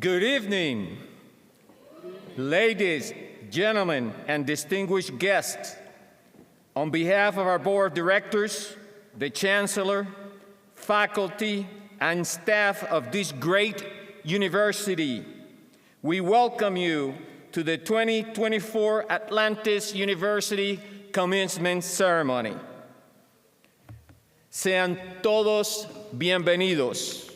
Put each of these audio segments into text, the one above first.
Good evening, ladies, gentlemen, and distinguished guests. On behalf of our board of directors, the chancellor, faculty, and staff of this great university, we welcome you to the 2024 Atlantis University Commencement Ceremony. Sean todos bienvenidos.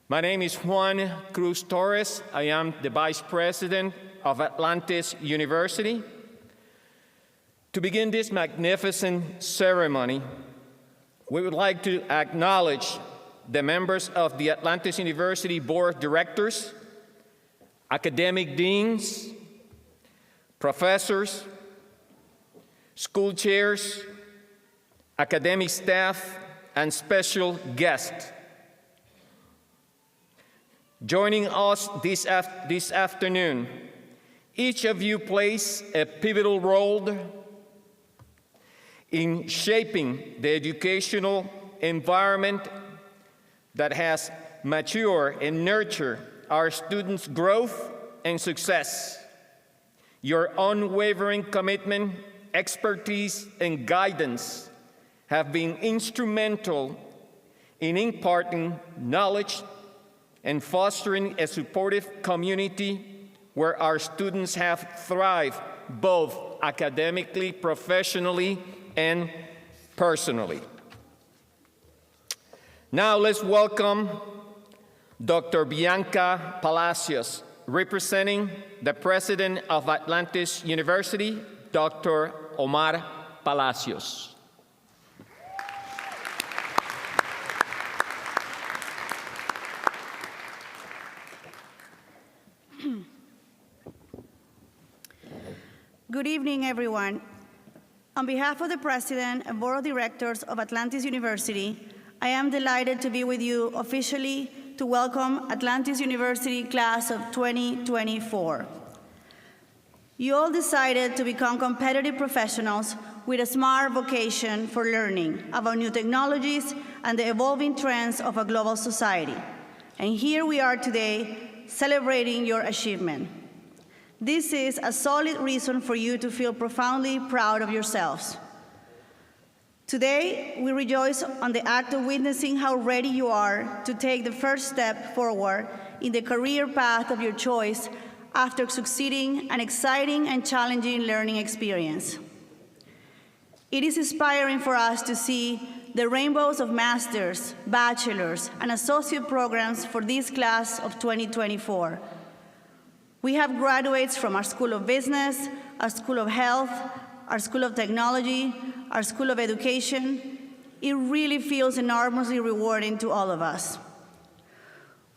My name is Juan Cruz Torres. I am the Vice President of Atlantis University. To begin this magnificent ceremony, we would like to acknowledge the members of the Atlantis University Board of Directors, academic deans, professors, school chairs, academic staff, and special guests. Joining us this afternoon, each of you plays a pivotal role in shaping the educational environment that has matured and nurtured our students' growth and success. Your unwavering commitment, expertise, and guidance have been instrumental in imparting knowledge and fostering a supportive community where our students have thrived both academically, professionally, and personally. Now let's welcome Dr. Bianca Palacios, representing the president of Atlantis University, Dr. Omar Palacios. Good evening, everyone. On behalf of the President and Board of Directors of Atlantis University, I am delighted to be with you officially to welcome Atlantis University Class of 2024. You all decided to become competitive professionals with a smart vocation for learning about new technologies and the evolving trends of a global society. And here we are today celebrating your achievement. This is a solid reason for you to feel profoundly proud of yourselves. Today, we rejoice on the act of witnessing how ready you are to take the first step forward in the career path of your choice after succeeding an exciting and challenging learning experience. It is inspiring for us to see the rainbows of master's, bachelor's, and associate programs for this class of 2024. We have graduates from our School of Business, our School of Health, our School of Technology, our School of Education. It really feels enormously rewarding to all of us.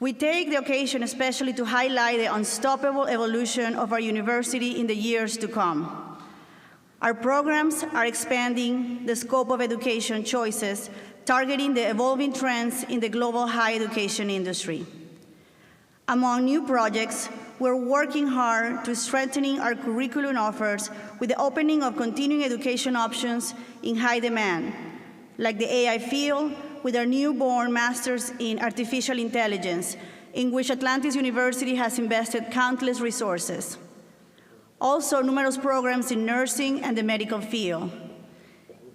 We take the occasion especially to highlight the unstoppable evolution of our university in the years to come. Our programs are expanding the scope of education choices, targeting the evolving trends in the global higher education industry. Among new projects, we're working hard to strengthening our curriculum offers with the opening of continuing education options in high demand, like the AI field with our newborn Masters in Artificial Intelligence, in which Atlantis University has invested countless resources. Also, numerous programs in nursing and the medical field.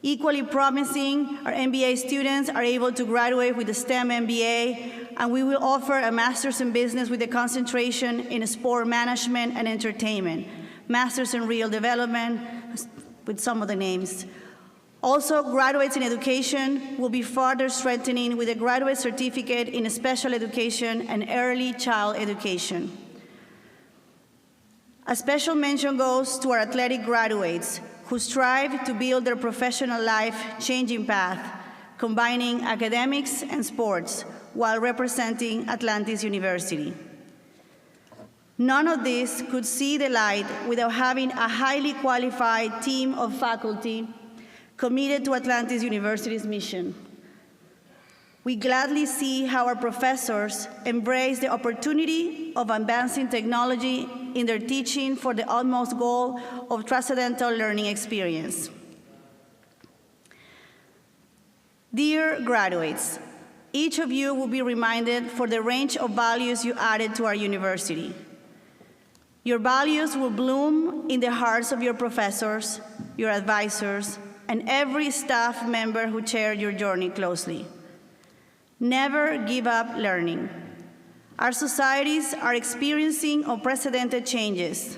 Equally promising, our MBA students are able to graduate with the STEM MBA, and we will offer a Master's in Business with a concentration in sport management and entertainment, Master's in Real Development, with some of the names. Also, graduates in education will be further strengthening with a graduate certificate in special education and early child education. A special mention goes to our athletic graduates who strive to build their professional life-changing path, combining academics and sports while representing Atlantis University. None of this could see the light without having a highly qualified team of faculty committed to Atlantis University's mission. We gladly see how our professors embrace the opportunity of advancing technology in their teaching for the utmost goal of transcendental learning experience. Dear graduates, Each of you will be reminded for the range of values you added to our university. Your values will bloom in the hearts of your professors, your advisors, and every staff member who shared your journey closely. Never give up learning. Our societies are experiencing unprecedented changes,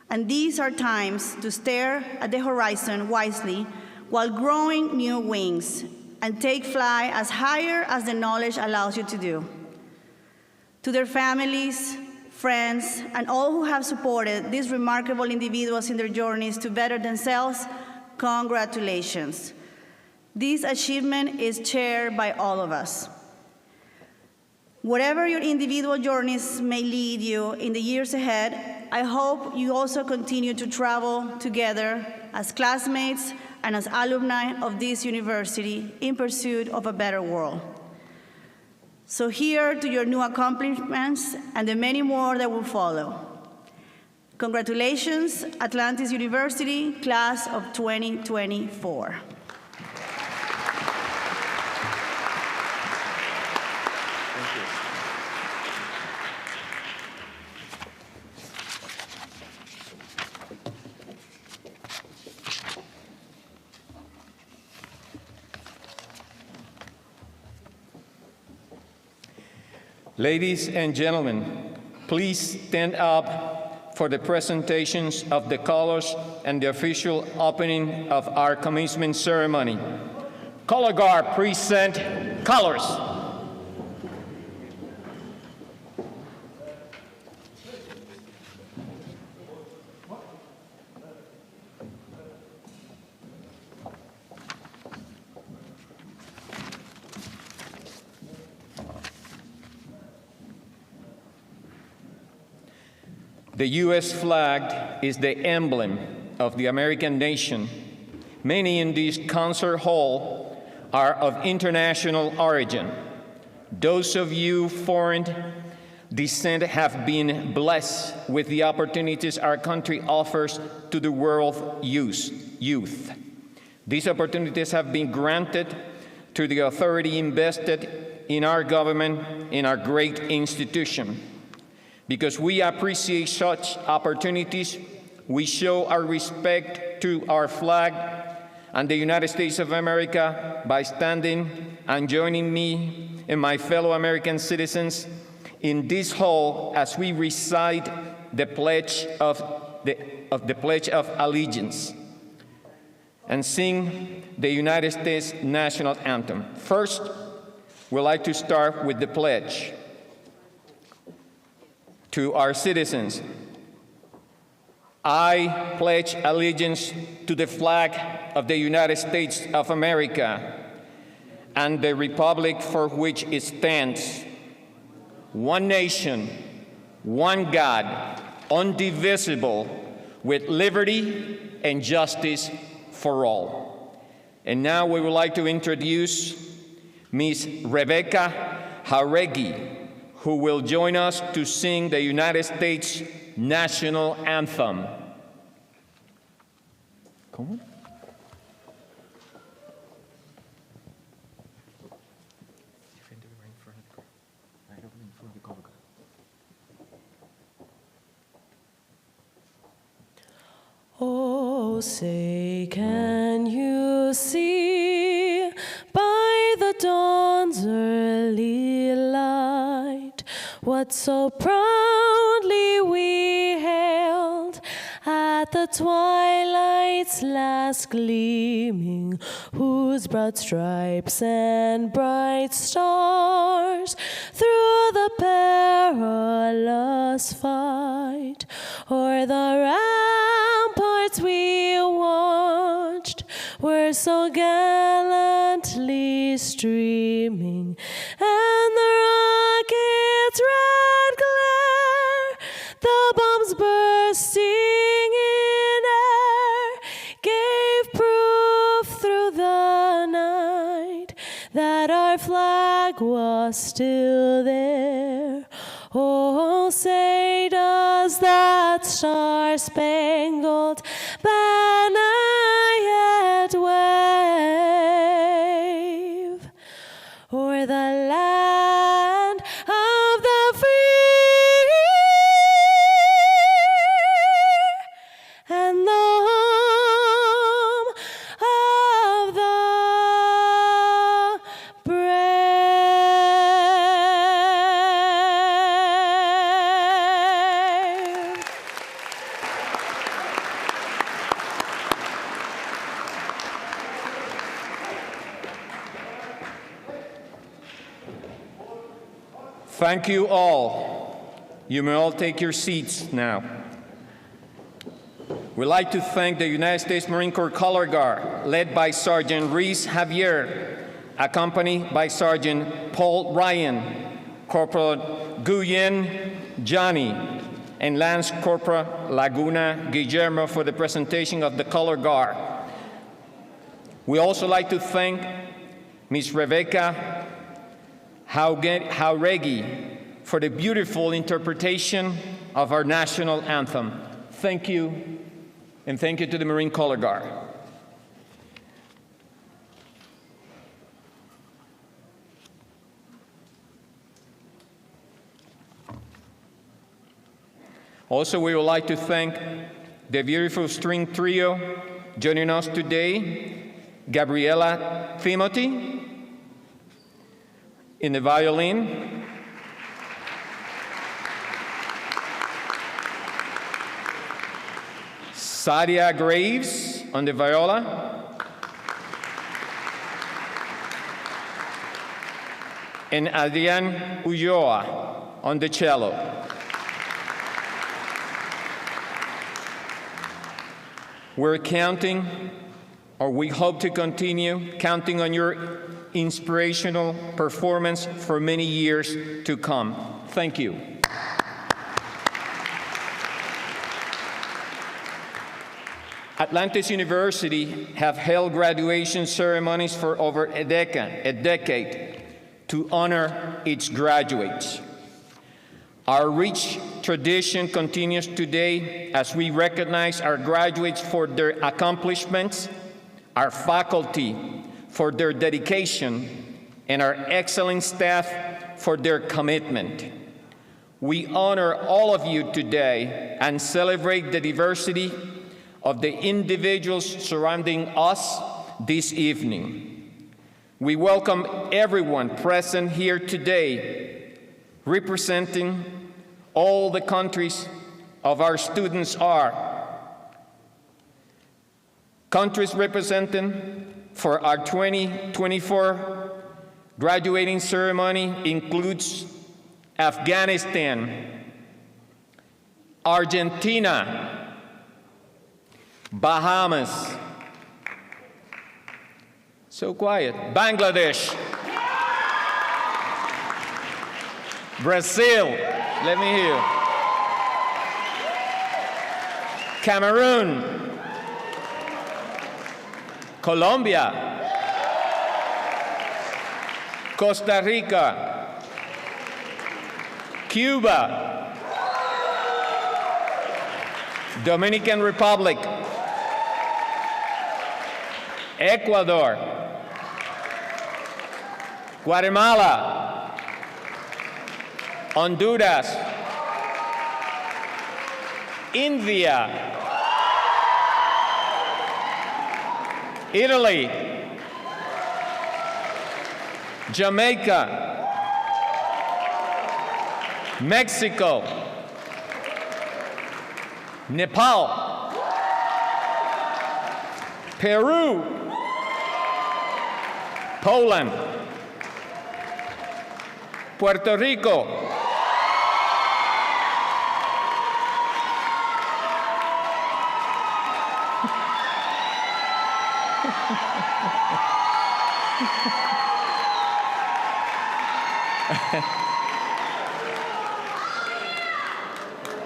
and these are times to stare at the horizon wisely while growing new wings and take flight as higher as the knowledge allows you to do. To their families, friends, and all who have supported these remarkable individuals in their journeys to better themselves, congratulations. This achievement is shared by all of us. Whatever your individual journeys may lead you in the years ahead, I hope you also continue to travel together as classmates and as alumni of this university in pursuit of a better world. So here to your new accomplishments and the many more that will follow. Congratulations, Atlantis University, class of 2024. Ladies and gentlemen, please stand up for the presentations of the colors and the official opening of our commencement ceremony. Color Guard, present colors. The U.S. flag is the emblem of the American nation. Many in this concert hall are of international origin. Those of you foreign descent have been blessed with the opportunities our country offers to the world youth. These opportunities have been granted through the authority invested in our government, in our great institution. Because we appreciate such opportunities, we show our respect to our flag and the United States of America by standing and joining me and my fellow American citizens in this hall as we recite the Pledge of Allegiance and sing the United States National Anthem. First, we'd like to start with the pledge. To our citizens, I pledge allegiance to the flag of the United States of America and the republic for which it stands, one nation, one God, indivisible, with liberty and justice for all. And now we would like to introduce Ms. Rebecca Jauregui, who will join us to sing the United States National Anthem. Come on. Oh, say, can you see by the dawn's early light what so proudly we hailed at the twilight's last gleaming, whose broad stripes and bright stars through the perilous fight o'er the ramparts we watched were so gallantly streaming, and the rocket's red glare, the bombs bursting in air, gave proof through the night that our flag was still there. Oh, say, does that star-spangled banner yet wave o'er the land Thank you all. You may all take your seats now. We'd like to thank the United States Marine Corps Color Guard, led by Sergeant Reese Javier, accompanied by Sergeant Paul Ryan, Corporal Guyen Johnny, and Lance Corporal Laguna Guillermo for the presentation of the Color Guard. We also like to thank Ms. Rebecca Jauregui for the beautiful interpretation of our national anthem. Thank you, and thank you to the Marine Color Guard. Also, we would like to thank the beautiful string trio joining us today: Gabriela Timothy in the violin, Sadia Graves on the viola, and Adrian Ulloa on the cello. We're counting, or we hope to continue counting on your inspirational performance for many years to come. Thank you. Atlantis University have held graduation ceremonies for over a decade to honor its graduates. Our rich tradition continues today as we recognize our graduates for their accomplishments, our faculty for their dedication, and our excellent staff for their commitment. We honor all of you today and celebrate the diversity of the individuals surrounding us this evening. We welcome everyone present here today, representing all the countries of our students are. Countries represented for our 2024 graduating ceremony includes Afghanistan, Argentina, Bahamas, so quiet, Bangladesh, Brazil, let me hear you, Cameroon, Colombia, Costa Rica, Cuba, Dominican Republic, Ecuador, Guatemala, Honduras, India, Italy, Jamaica, Mexico, Nepal, Peru, Poland, Puerto Rico,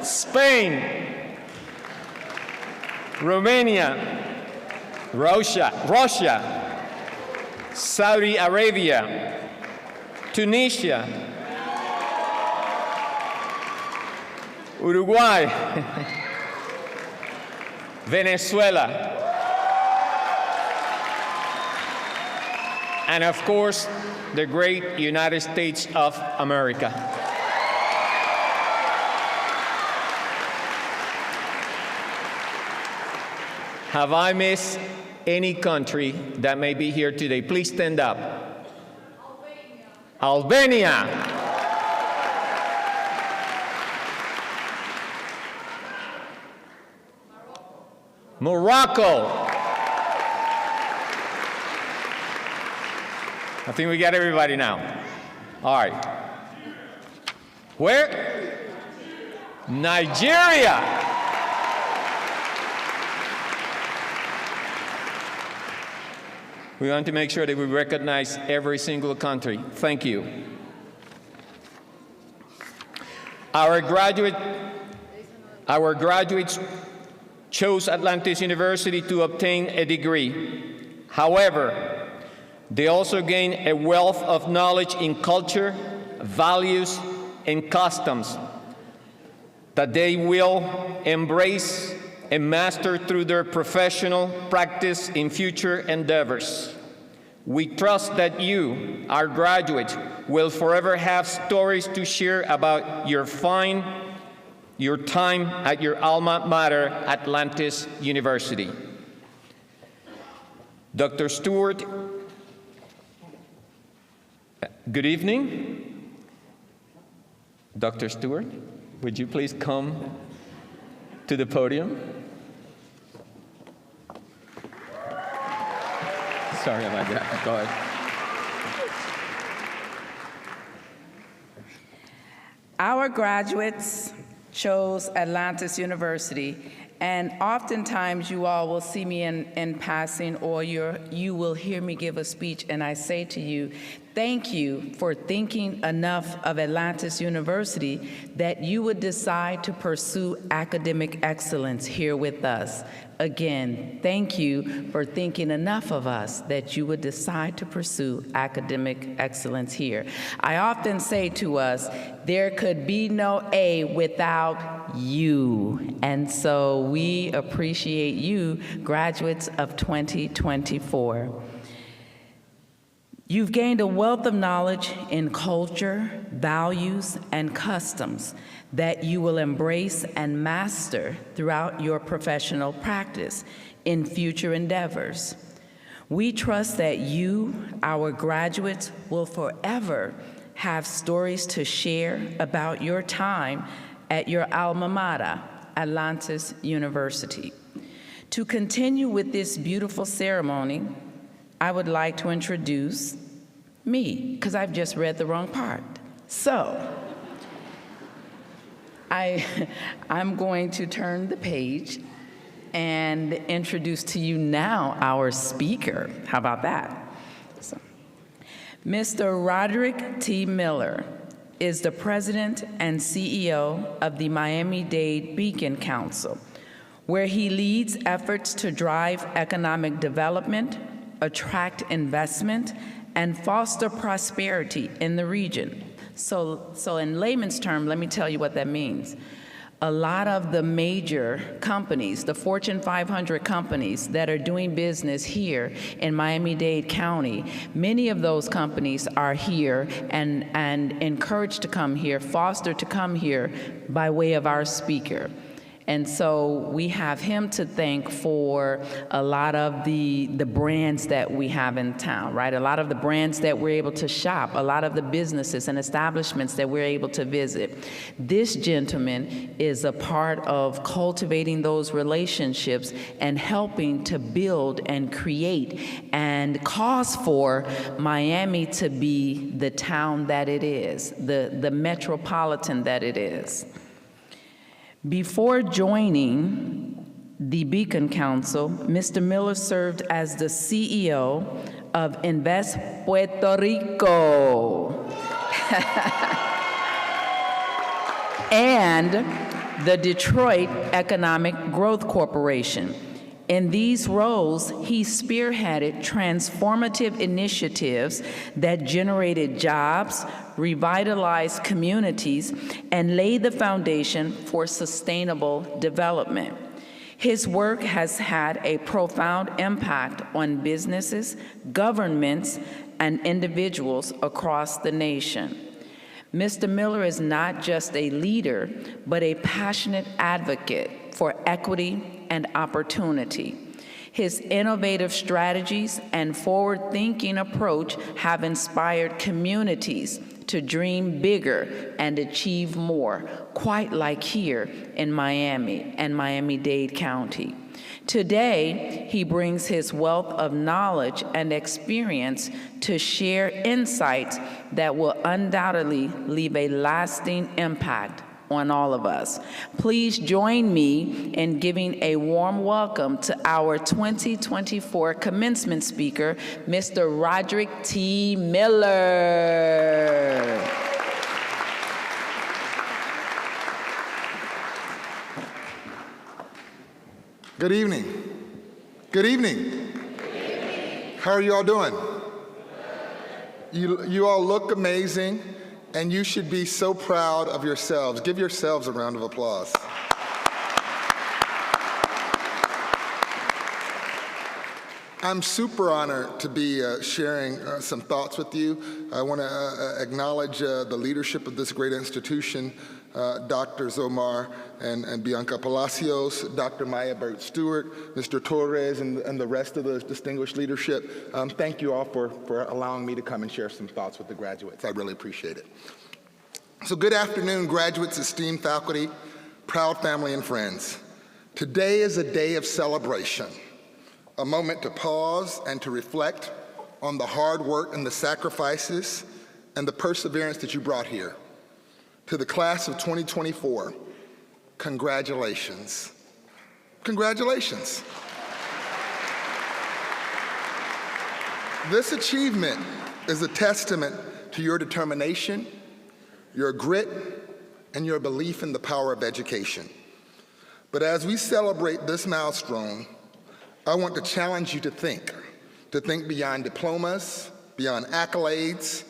Spain, Romania, Russia, Saudi Arabia, Tunisia, Uruguay, Venezuela, and of course, the great United States of America. Have I missed any country that may be here today? Please stand up. Albania. Morocco. I think we got everybody now. All right. Where? Nigeria. We want to make sure that we recognize every single country. Thank you. Our graduates chose Atlantis University to obtain a degree. However, they also gain a wealth of knowledge in culture, values, and customs that they will embrace and master through their professional practice in future endeavors. We trust that you, our graduates, will forever have stories to share about your time at your alma mater, Atlantis University. Dr. Stewart, good evening. Dr. Stewart, would you please come to the podium? Sorry about that. Go ahead. Our graduates chose Atlantis University, and oftentimes you all will see me in passing, or you will hear me give a speech, and I say to you, thank you for thinking enough of Atlantis University that you would decide to pursue academic excellence here with us. Again, thank you for thinking enough of us that you would decide to pursue academic excellence here. I often say to us, there could be no A without you. And so we appreciate you, graduates of 2024. You've gained a wealth of knowledge in culture, values, and customs that you will embrace and master throughout your professional practice in future endeavors. We trust that you, our graduates, will forever have stories to share about your time at your alma mater, Atlantis University. To continue with this beautiful ceremony, I would like to introduce me, because I've just read the wrong part. So, I'm going to turn the page and introduce to you now our speaker. How about that? So, Mr. Roderick T. Miller is the president and CEO of the Miami-Dade Beacon Council, where he leads efforts to drive economic development, attract investment, and foster prosperity in the region. So in layman's terms, let me tell you what that means. A lot of the major companies, the Fortune 500 companies that are doing business here in Miami-Dade County, many of those companies are here and encouraged to come here, fostered to come here by way of our speaker. And so we have him to thank for a lot of the brands that we have in town, right? A lot of the brands that we're able to shop, a lot of the businesses and establishments that we're able to visit. This gentleman is a part of cultivating those relationships and helping to build and create and cause for Miami to be the town that it is, the metropolitan that it is. Before joining the Beacon Council, Mr. Miller served as the CEO of Invest Puerto Rico and the Detroit Economic Growth Corporation. In these roles, he spearheaded transformative initiatives that generated jobs, revitalized communities, and laid the foundation for sustainable development. His work has had a profound impact on businesses, governments, and individuals across the nation. Mr. Miller is not just a leader, but a passionate advocate for equity and opportunity. His innovative strategies and forward-thinking approach have inspired communities to dream bigger and achieve more, quite like here in Miami and Miami-Dade County. Today, he brings his wealth of knowledge and experience to share insights that will undoubtedly leave a lasting impact on all of us. Please join me in giving a warm welcome to our 2024 commencement speaker, Mr. Roderick T. Miller. Good evening. Good evening. How are you all doing? You all look amazing, and you should be so proud of yourselves. Give yourselves a round of applause. I'm super honored to be sharing some thoughts with you. I want to acknowledge the leadership of this great institution, Dr. Zomar and Bianca Palacios, Dr. Maya Burt-Stewart, Mr. Torres, and the rest of the distinguished leadership. Thank you all for allowing me to come and share some thoughts with the graduates. I really appreciate it. So good afternoon, graduates, esteemed faculty, proud family, and friends. Today is a day of celebration, a moment to pause and to reflect on the hard work and the sacrifices and the perseverance that you brought here. To the class of 2024, congratulations. Congratulations. This achievement is a testament to your determination, your grit, and your belief in the power of education. But as we celebrate this milestone, I want to challenge you to think beyond diplomas, beyond accolades,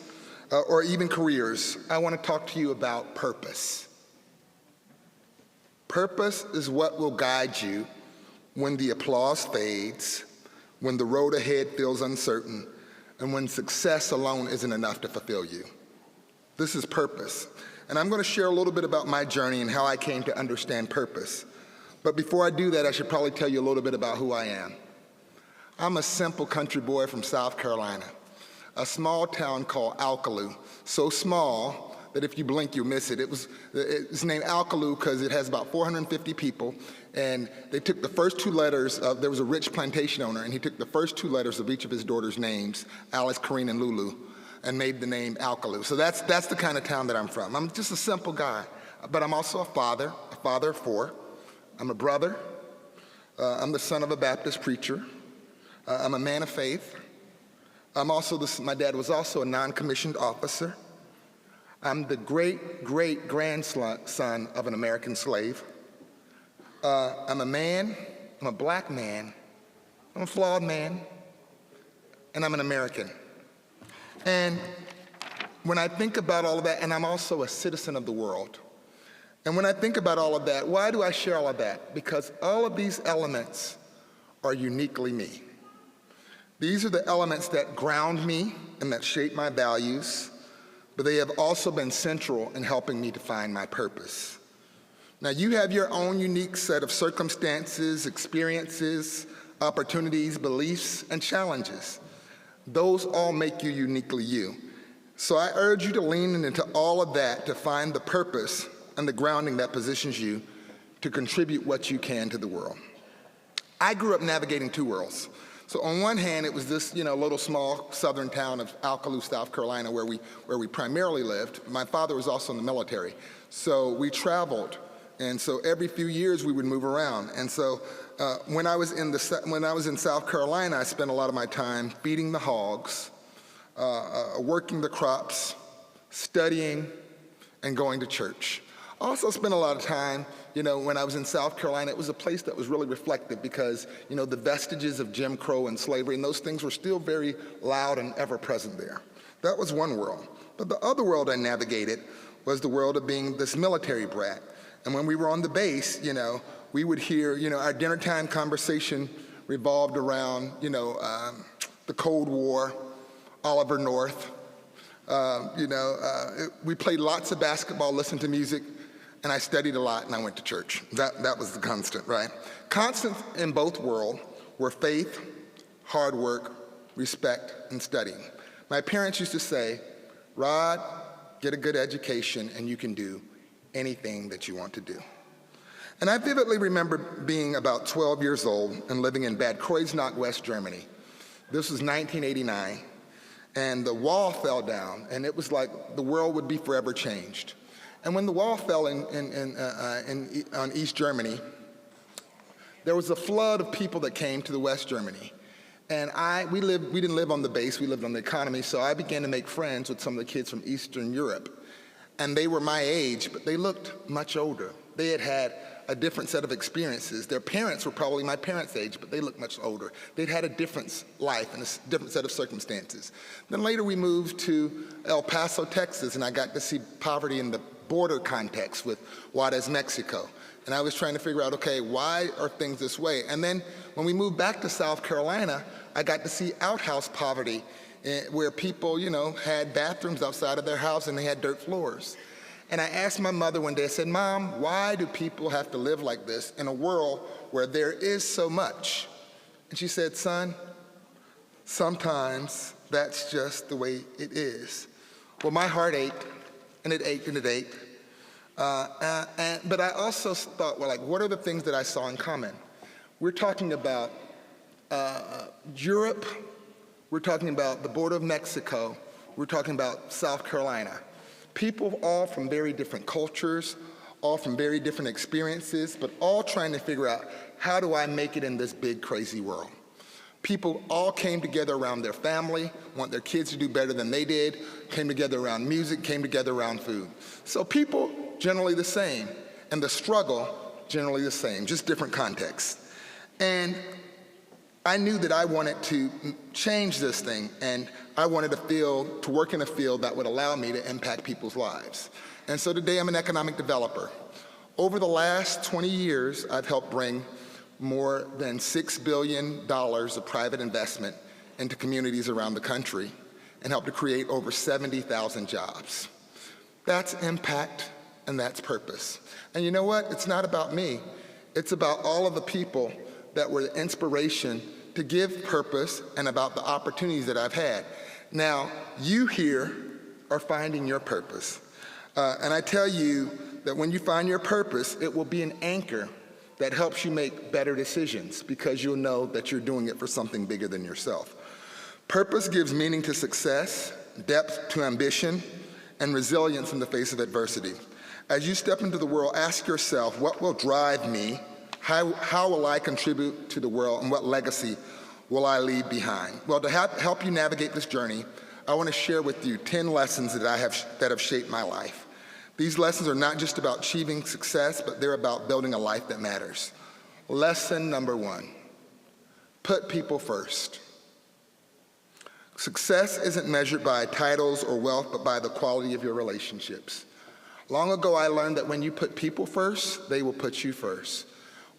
or even careers. I want to talk to you about purpose. Purpose is what will guide you when the applause fades, when the road ahead feels uncertain, and when success alone isn't enough to fulfill you. This is purpose. And I'm going to share a little bit about my journey and how I came to understand purpose. But before I do that, I should probably tell you a little bit about who I am. I'm a simple country boy from South Carolina, a small town called Alkaloo, so small that if you blink, you'll miss it. It's named Alkaloo because it has about 450 people, and they took the first two letters of, there was a rich plantation owner, and he took the first two letters of each of his daughters' names, Alice, Corrine, and Lulu, and made the name Alkaloo. So that's the kind of town that I'm from. I'm just a simple guy, but I'm also a father of four. I'm a brother. I'm the son of a Baptist preacher. I'm a man of faith. My dad was also a non-commissioned officer. I'm the great-great-grandson of an American slave. I'm a man, I'm a black man, I'm a flawed man, and I'm an American. And when I think about all of that, and I'm also a citizen of the world. And when I think about all of that, why do I share all of that? Because all of these elements are uniquely me. These are the elements that ground me and that shape my values, but they have also been central in helping me to find my purpose. Now, you have your own unique set of circumstances, experiences, opportunities, beliefs, and challenges. Those all make you uniquely you. So I urge you to lean into all of that to find the purpose and the grounding that positions you to contribute what you can to the world. I grew up navigating two worlds. So on one hand, it was this, little small southern town of Alkaloo, South Carolina, where we primarily lived. My father was also in the military, so we traveled, and so every few years we would move around. And so when I was in South Carolina, I spent a lot of my time feeding the hogs, working the crops, studying, and going to church. I also spent a lot of time, when I was in South Carolina. It was a place that was really reflective because, the vestiges of Jim Crow and slavery and those things were still very loud and ever present there. That was one world. But the other world I navigated was the world of being this military brat. And when we were on the base, we would hear, our dinner time conversation revolved around, the Cold War, Oliver North. We played lots of basketball, listened to music, and I studied a lot, and I went to church. That was the constant, right? Constant in both worlds were faith, hard work, respect, and studying. My parents used to say, Rod, get a good education, and you can do anything that you want to do. And I vividly remember being about 12 years old and living in Bad Kreuznach, West Germany. This was 1989, and the wall fell down, and it was like the world would be forever changed. And when the wall fell on East Germany, there was a flood of people that came to the West Germany. And we didn't live on the base, we lived on the economy, so I began to make friends with some of the kids from Eastern Europe. And they were my age, but they looked much older. They had had a different set of experiences. Their parents were probably my parents' age, but they looked much older. They'd had a different life and a different set of circumstances. Then later we moved to El Paso, Texas, and I got to see poverty in the border context with Juarez, Mexico. And I was trying to figure out, okay, why are things this way? And then when we moved back to South Carolina, I got to see outhouse poverty where people, had bathrooms outside of their house and they had dirt floors. And I asked my mother one day, I said, Mom, why do people have to live like this in a world where there is so much? And she said, son, sometimes that's just the way it is. Well, my heart ached, and it ached, and it ached. But I also thought, well, what are the things that I saw in common? We're talking about Europe, we're talking about the border of Mexico, we're talking about South Carolina. People all from very different cultures, all from very different experiences, but all trying to figure out, how do I make it in this big, crazy world? People all came together around their family, want their kids to do better than they did, came together around music, came together around food. So people generally the same, and the struggle generally the same, just different contexts. And I knew that I wanted to change this thing, and I wanted to work in a field that would allow me to impact people's lives. And so today I'm an economic developer. Over the last 20 years, I've helped bring more than $6 billion of private investment into communities around the country and helped to create over 70,000 jobs. That's impact and that's purpose. And you know what? It's not about me. It's about all of the people that were the inspiration to give purpose and about the opportunities that I've had. Now, you here are finding your purpose. And I tell you that when you find your purpose, it will be an anchor that helps you make better decisions because you'll know that you're doing it for something bigger than yourself. Purpose gives meaning to success, depth to ambition, and resilience in the face of adversity. As you step into the world, ask yourself, what will drive me? How will I contribute to the world, and what legacy will I leave behind? Well, to help you navigate this journey, I want to share with you 10 lessons that have shaped my life. These lessons are not just about achieving success, but they're about building a life that matters. Lesson number 1, put people first. Success isn't measured by titles or wealth, but by the quality of your relationships. Long ago, I learned that when you put people first, they will put you first.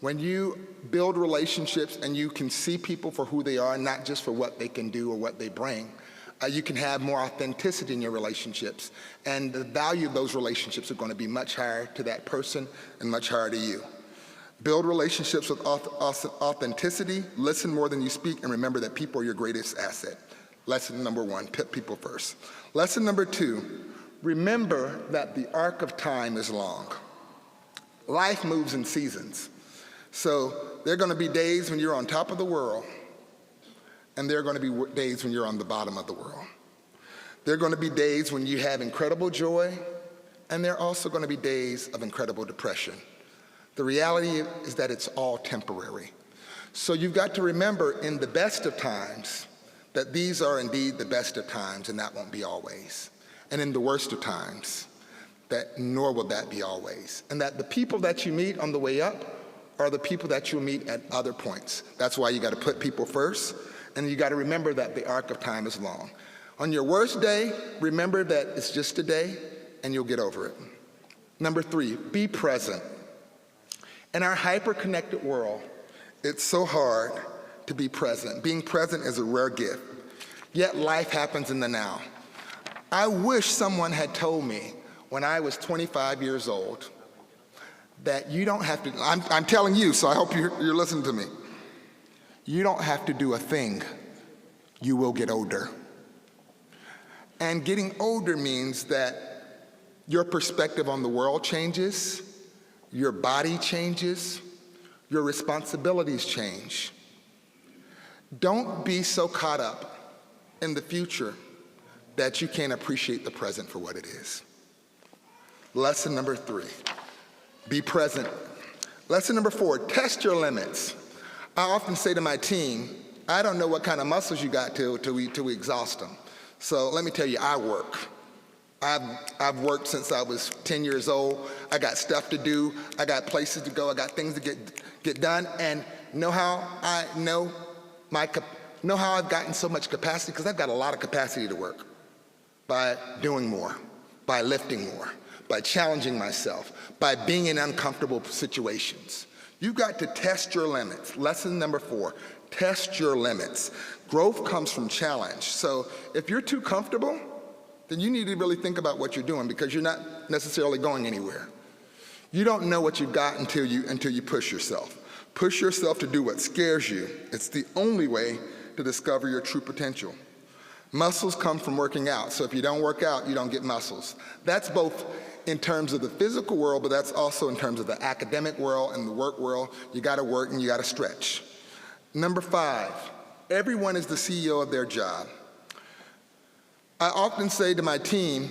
When you build relationships and you can see people for who they are, not just for what they can do or what they bring, you can have more authenticity in your relationships. And the value of those relationships are going to be much higher to that person and much higher to you. Build relationships with authenticity, listen more than you speak, and remember that people are your greatest asset. Lesson number 1, put people first. Lesson number 2, remember that the arc of time is long. Life moves in seasons. So there are going to be days when you're on top of the world, and there are going to be days when you're on the bottom of the world. There are going to be days when you have incredible joy, and there are also going to be days of incredible depression. The reality is that it's all temporary. So you've got to remember in the best of times that these are indeed the best of times, and that won't be always. And in the worst of times, that nor will that be always. And that the people that you meet on the way up are the people that you'll meet at other points. That's why you got to put people first, and you got to remember that the arc of time is long. On your worst day, remember that it's just a day, and you'll get over it. Number 3, be present. In our hyper-connected world, it's so hard to be present. Being present is a rare gift, yet life happens in the now. I wish someone had told me when I was 25 years old that you don't have to, I'm telling you, so I hope you're listening to me. You don't have to do a thing. You will get older. And getting older means that your perspective on the world changes, your body changes, your responsibilities change. Don't be so caught up in the future that you can't appreciate the present for what it is. Lesson number 3, be present. Lesson number 4, test your limits. I often say to my team, I don't know what kind of muscles you got till we exhaust them. So let me tell you, I work. I've worked since I was 10 years old. I got stuff to do. I got places to go. I got things to get done. And know how I've gotten so much capacity? Because I've got a lot of capacity to work. By doing more, by lifting more, by challenging myself, by being in uncomfortable situations. You've got to test your limits. Lesson number 4, test your limits. Growth comes from challenge. So if you're too comfortable, then you need to really think about what you're doing, because you're not necessarily going anywhere. You don't know what you've got until you push yourself. Push yourself to do what scares you. It's the only way to discover your true potential. Muscles come from working out. So if you don't work out, you don't get muscles. That's both in terms of the physical world, but that's also in terms of the academic world and the work world. You got to work and you got to stretch. Number 5, everyone is the CEO of their job. I often say to my team,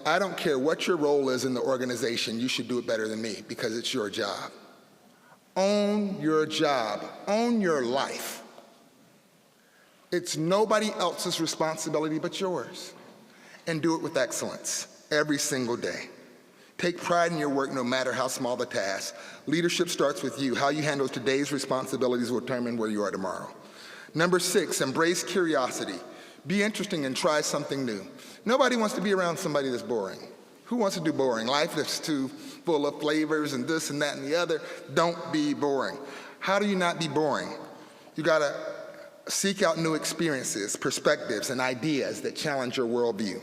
I don't care what your role is in the organization, you should do it better than me, because it's your job. Own your job. Own your life. It's nobody else's responsibility but yours. And do it with excellence every single day. Take pride in your work no matter how small the task. Leadership starts with you. How you handle today's responsibilities will determine where you are tomorrow. Number 6, embrace curiosity. Be interesting and try something new. Nobody wants to be around somebody that's boring. Who wants to do boring? Life is too full of flavors and this and that and the other. Don't be boring. How do you not be boring? You gotta seek out new experiences, perspectives, and ideas that challenge your worldview.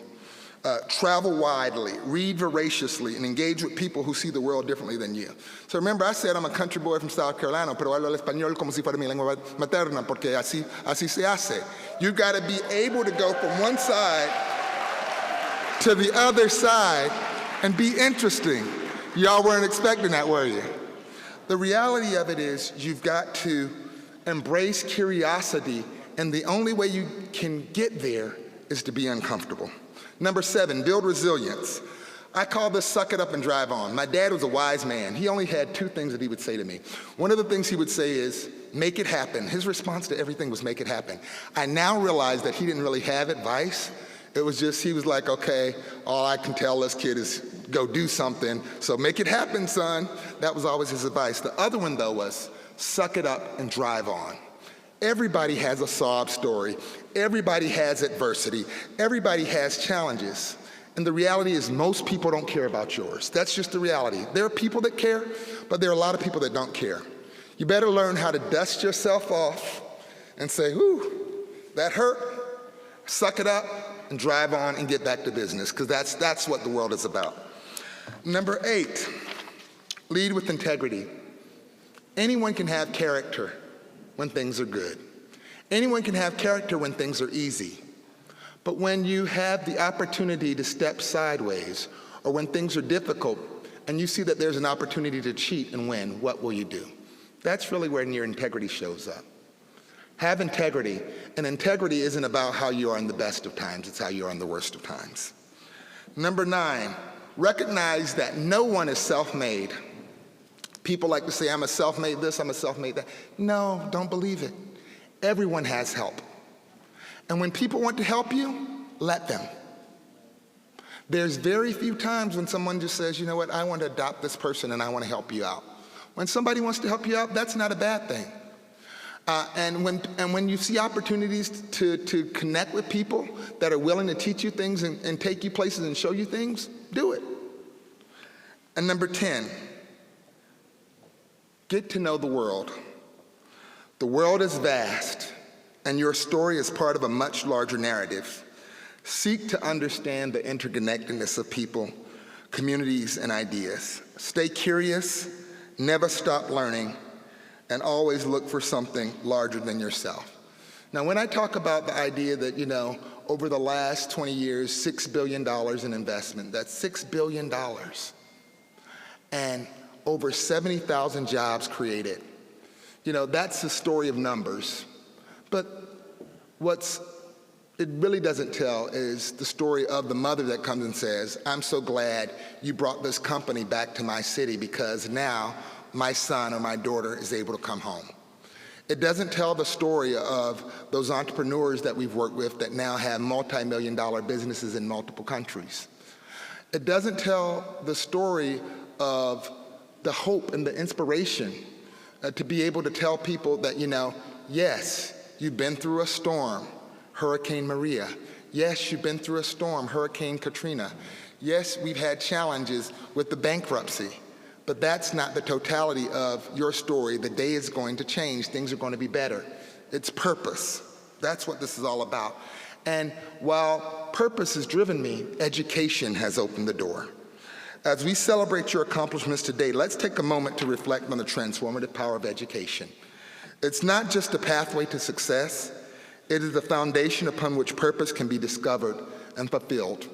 Travel widely, read voraciously, and engage with people who see the world differently than you. So remember, I said I'm a country boy from South Carolina, pero hablo el español como si fuera mi lengua materna, porque así se hace. You've got to be able to go from one side to the other side and be interesting. Y'all weren't expecting that, were you? The reality of it is you've got to embrace curiosity, and the only way you can get there is to be uncomfortable. Number 7, build resilience. I call this suck it up and drive on. My dad was a wise man. He only had 2 things that he would say to me. One of the things he would say is, make it happen. His response to everything was make it happen. I now realize that he didn't really have advice. It was just, he was like, okay, all I can tell this kid is go do something, so make it happen, son. That was always his advice. The other one, though, was suck it up and drive on. Everybody has a sob story. Everybody has adversity. Everybody has challenges. And the reality is most people don't care about yours. That's just the reality. There are people that care, but there are a lot of people that don't care. You better learn how to dust yourself off and say, whew, that hurt. Suck it up and drive on and get back to business, because that's what the world is about. Number 8, lead with integrity. Anyone can have character when things are good. Anyone can have character when things are easy. But when you have the opportunity to step sideways, or when things are difficult, and you see that there's an opportunity to cheat and win, what will you do? That's really where your integrity shows up. Have integrity, and integrity isn't about how you are in the best of times, it's how you are in the worst of times. Number 9, recognize that no one is self-made. People like to say, I'm a self-made this, I'm a self-made that. No, don't believe it. Everyone has help. And when people want to help you, let them. There's very few times when someone just says, you know what, I want to adopt this person and I want to help you out. When somebody wants to help you out, that's not a bad thing. And when you see opportunities to connect with people that are willing to teach you things and take you places and show you things, do it. And number 10, get to know the world. The world is vast, and your story is part of a much larger narrative. Seek to understand the interconnectedness of people, communities, and ideas. Stay curious, never stop learning, and always look for something larger than yourself. Now, when I talk about the idea that, over the last 20 years, $6 billion in investment, that's $6 billion. And over 70,000 jobs created. You know, that's the story of numbers. But it really doesn't tell is the story of the mother that comes and says, I'm so glad you brought this company back to my city because now my son or my daughter is able to come home. It doesn't tell the story of those entrepreneurs that we've worked with that now have multi-million-dollar businesses in multiple countries. It doesn't tell the story of the hope and the inspiration to be able to tell people that, you know, yes, you've been through a storm, Hurricane Maria. Yes, you've been through a storm, Hurricane Katrina. Yes, we've had challenges with the bankruptcy, but that's not the totality of your story. The day is going to change. Things are going to be better. It's purpose. That's what this is all about. And while purpose has driven me, education has opened the door. As we celebrate your accomplishments today, let's take a moment to reflect on the transformative power of education. It's not just a pathway to success. It is the foundation upon which purpose can be discovered and fulfilled.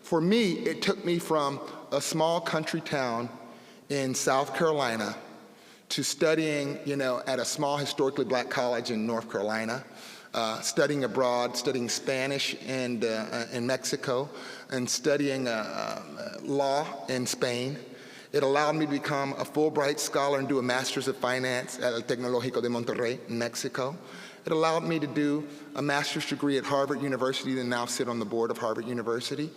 For me, it took me from a small country town in South Carolina to studying, you know, at a small historically black college in North Carolina, studying abroad, studying Spanish and in Mexico, and studying law in Spain. It allowed me to become a Fulbright scholar and do a Master's of Finance at El Tecnológico de Monterrey in Mexico. It allowed me to do a master's degree at Harvard University and now sit on the board of Harvard University.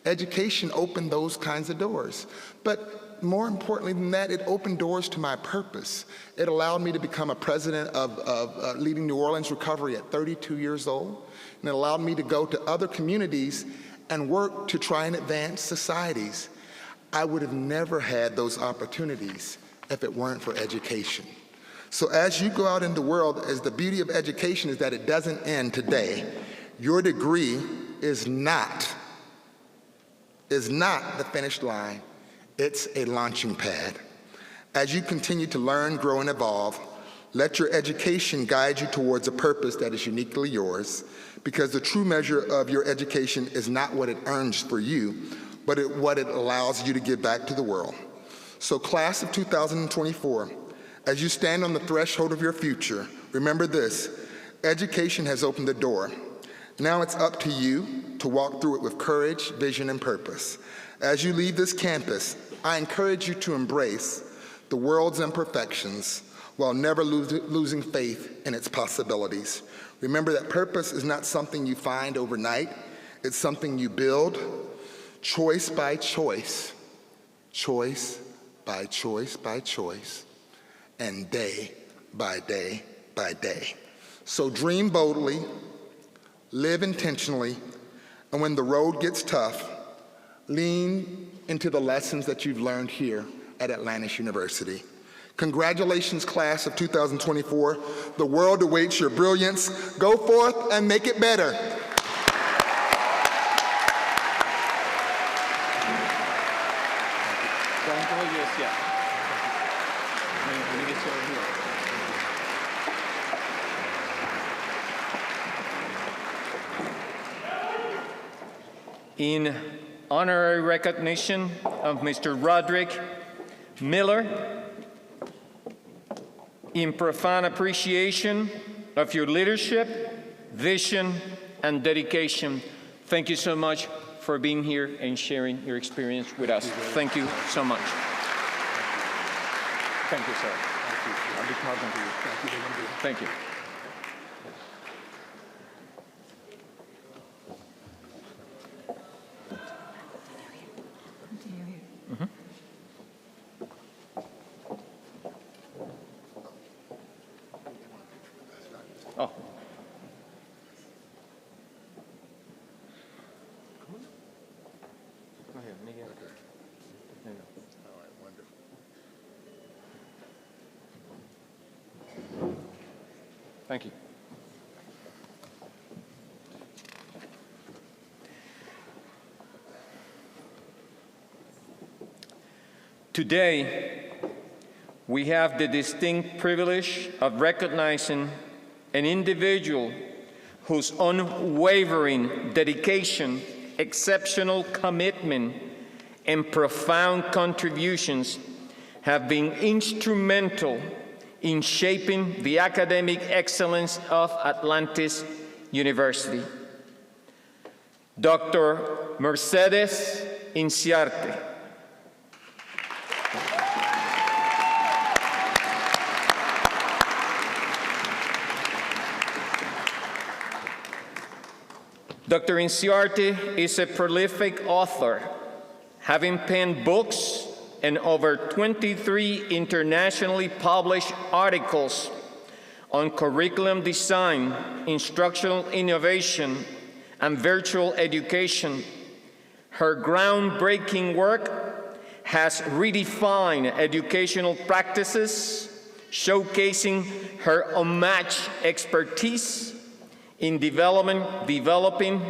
Education opened those kinds of doors. But more importantly than that, it opened doors to my purpose. It allowed me to become a president of leading New Orleans Recovery at 32 years old. And it allowed me to go to other communities and work to try and advance societies. I would have never had those opportunities if it weren't for education. So as you go out in the world, as the beauty of education is that it doesn't end today. Your degree is not the finish line. It's a launching pad. As you continue to learn, grow, and evolve, let your education guide you towards a purpose that is uniquely yours, because the true measure of your education is not what it earns for you, but what it allows you to give back to the world. So class of 2024, as you stand on the threshold of your future, remember this: education has opened the door. Now it's up to you to walk through it with courage, vision, and purpose. As you leave this campus, I encourage you to embrace the world's imperfections while never losing faith in its possibilities. Remember that purpose is not something you find overnight. It's something you build choice by choice, choice by choice by choice, and day by day by day. So dream boldly, live intentionally, and when the road gets tough, lean into the lessons that you've learned here at Atlantis University. Congratulations, class of 2024. The world awaits your brilliance. Go forth and make it better. In honorary recognition of Mr. Roderick Miller, in profound appreciation of your leadership, vision, and dedication, thank you so much for being here and sharing your experience with us. Thank you so much. Thank you, sir. Thank you. I'll be talking to you. Thank you. Oh. Go ahead, Miguel. There you go. All right, wonderful. Thank you. Today, we have the distinct privilege of recognizing an individual whose unwavering dedication, exceptional commitment, and profound contributions have been instrumental in shaping the academic excellence of Atlantis University. Dr. Mercedes Inciarte. Dr. Inciarte is a prolific author, having penned books and over 23 internationally published articles on curriculum design, instructional innovation, and virtual education. Her groundbreaking work has redefined educational practices, showcasing her unmatched expertise in developing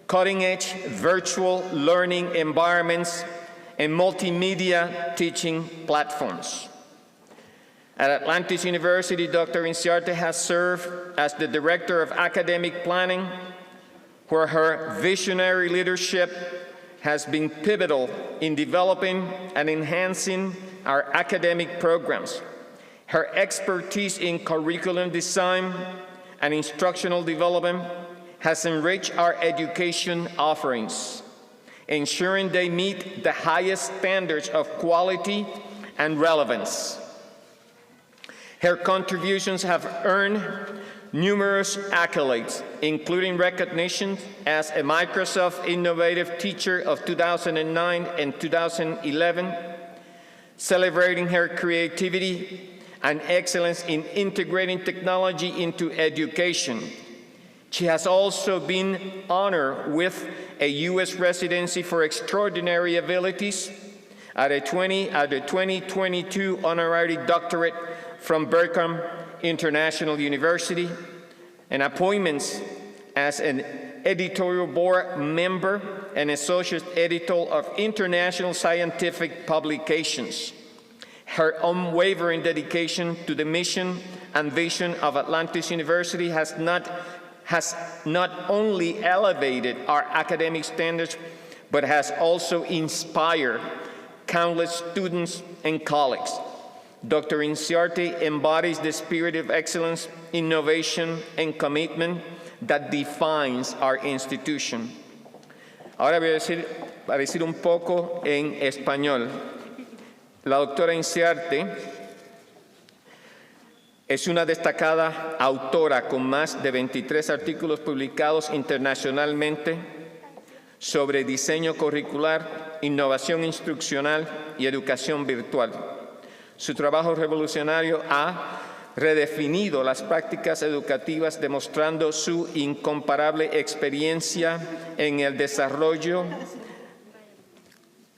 cutting-edge virtual learning environments and multimedia teaching platforms. At Atlantis University, Dr. Inciarte has served as the Director of Academic Planning, where her visionary leadership has been pivotal in developing and enhancing our academic programs. Her expertise in curriculum design and instructional development has enriched our education offerings, ensuring they meet the highest standards of quality and relevance. Her contributions have earned numerous accolades, including recognition as a Microsoft Innovative Teacher of 2009 and 2011, celebrating her creativity and excellence in integrating technology into education. She has also been honored with a U.S. residency for extraordinary abilities at the 2022 honorary doctorate from Berkeley International University, and appointments as an editorial board member and associate editor of international scientific publications. Her unwavering dedication to the mission and vision of Atlantis University has not only elevated our academic standards, but has also inspired countless students and colleagues. Dr. Inciarte embodies the spirit of excellence, innovation, and commitment that defines our institution. Ahora voy a decir un poco en español. La doctora Inciarte es una destacada autora con más de 23 artículos publicados internacionalmente sobre diseño curricular, innovación instruccional y educación virtual. Su trabajo revolucionario ha redefinido las prácticas educativas, demostrando su incomparable experiencia en el desarrollo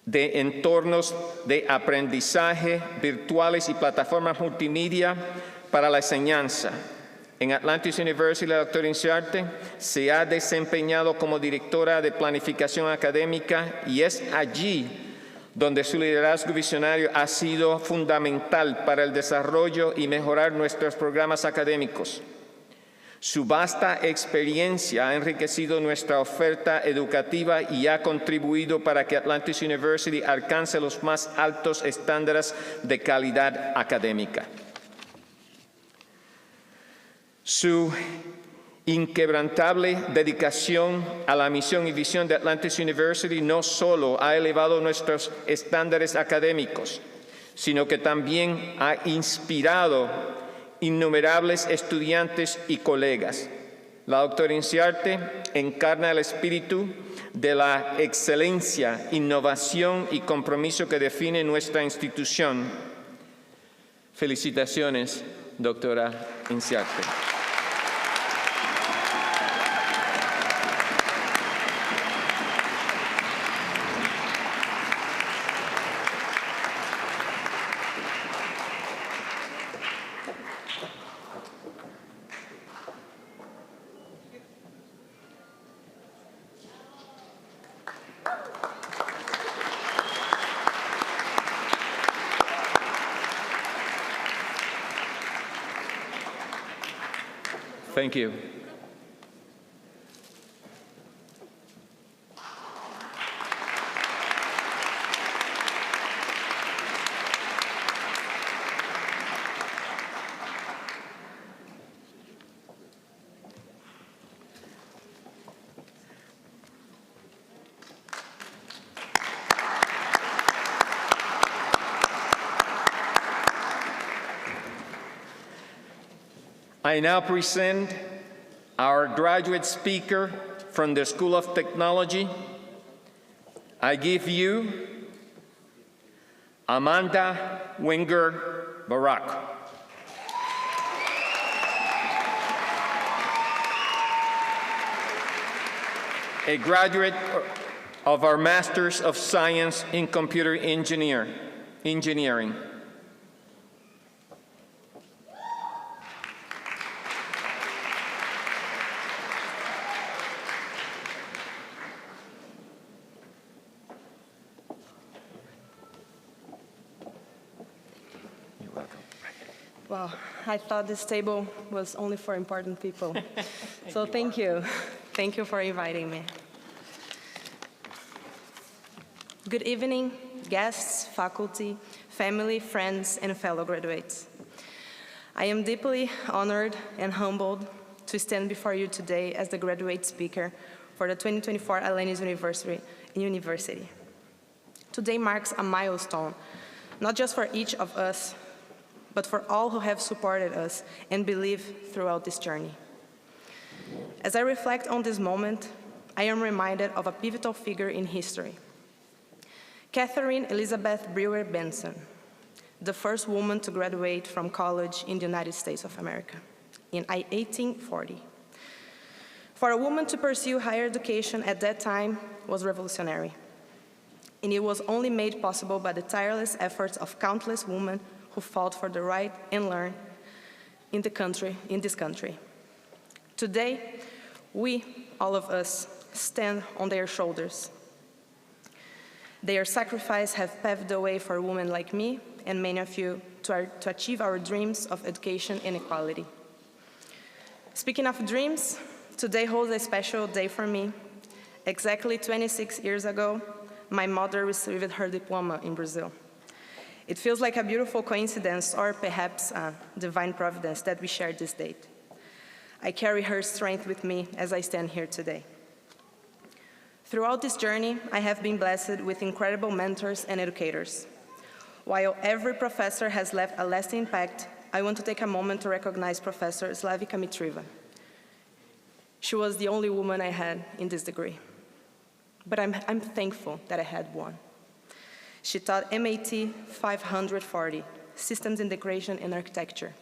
de entornos de aprendizaje virtuales y plataformas multimedia para la enseñanza. En Atlantis University, la doctora Inciarte se ha desempeñado como directora de planificación académica y es allí donde su liderazgo visionario ha sido fundamental para el desarrollo y mejorar nuestros programas académicos. Su vasta experiencia ha enriquecido nuestra oferta educativa y ha contribuido para que Atlantis University alcance los más altos estándares de calidad académica. Su inquebrantable dedicación a la misión y visión de Atlantis University no solo ha elevado nuestros estándares académicos, sino que también ha inspirado innumerables estudiantes y colegas. La doctora Inciarte encarna el espíritu de la excelencia, innovación y compromiso que define nuestra institución. Felicitaciones, doctora Inciarte. Thank you. I now present our graduate speaker from the School of Technology. I give you Amanda Winger Barak. A graduate of our Masters of Science in Computer Engineering. Well, I thought this table was only for important people. So thank you. Thank you for inviting me. Good evening, guests, faculty, family, friends, and fellow graduates. I am deeply honored and humbled to stand before you today as the graduate speaker for the 2024 Atlantis University. Today marks a milestone, not just for each of us, but for all who have supported us and believe throughout this journey. As I reflect on this moment, I am reminded of a pivotal figure in history. Catherine Elizabeth Brewer Benson, the first woman to graduate from college in the United States of America in 1840. For a woman to pursue higher education at that time was revolutionary, and it was only made possible by the tireless efforts of countless women who fought for the right and learned in this country. Today, we, all of us, stand on their shoulders. Their sacrifice have paved the way for women like me and many of you to achieve our dreams of education and equality. Speaking of dreams, today holds a special day for me. Exactly 26 years ago, my mother received her diploma in Brazil. It feels like a beautiful coincidence, or perhaps a divine providence, that we share this date. I carry her strength with me as I stand here today. Throughout this journey, I have been blessed with incredible mentors and educators. While every professor has left a lasting impact, I want to take a moment to recognize Professor Slavika Mitrieva. She was the only woman I had in this degree, but I'm thankful that I had one. She taught MAT 540, Systems Integration and Architecture,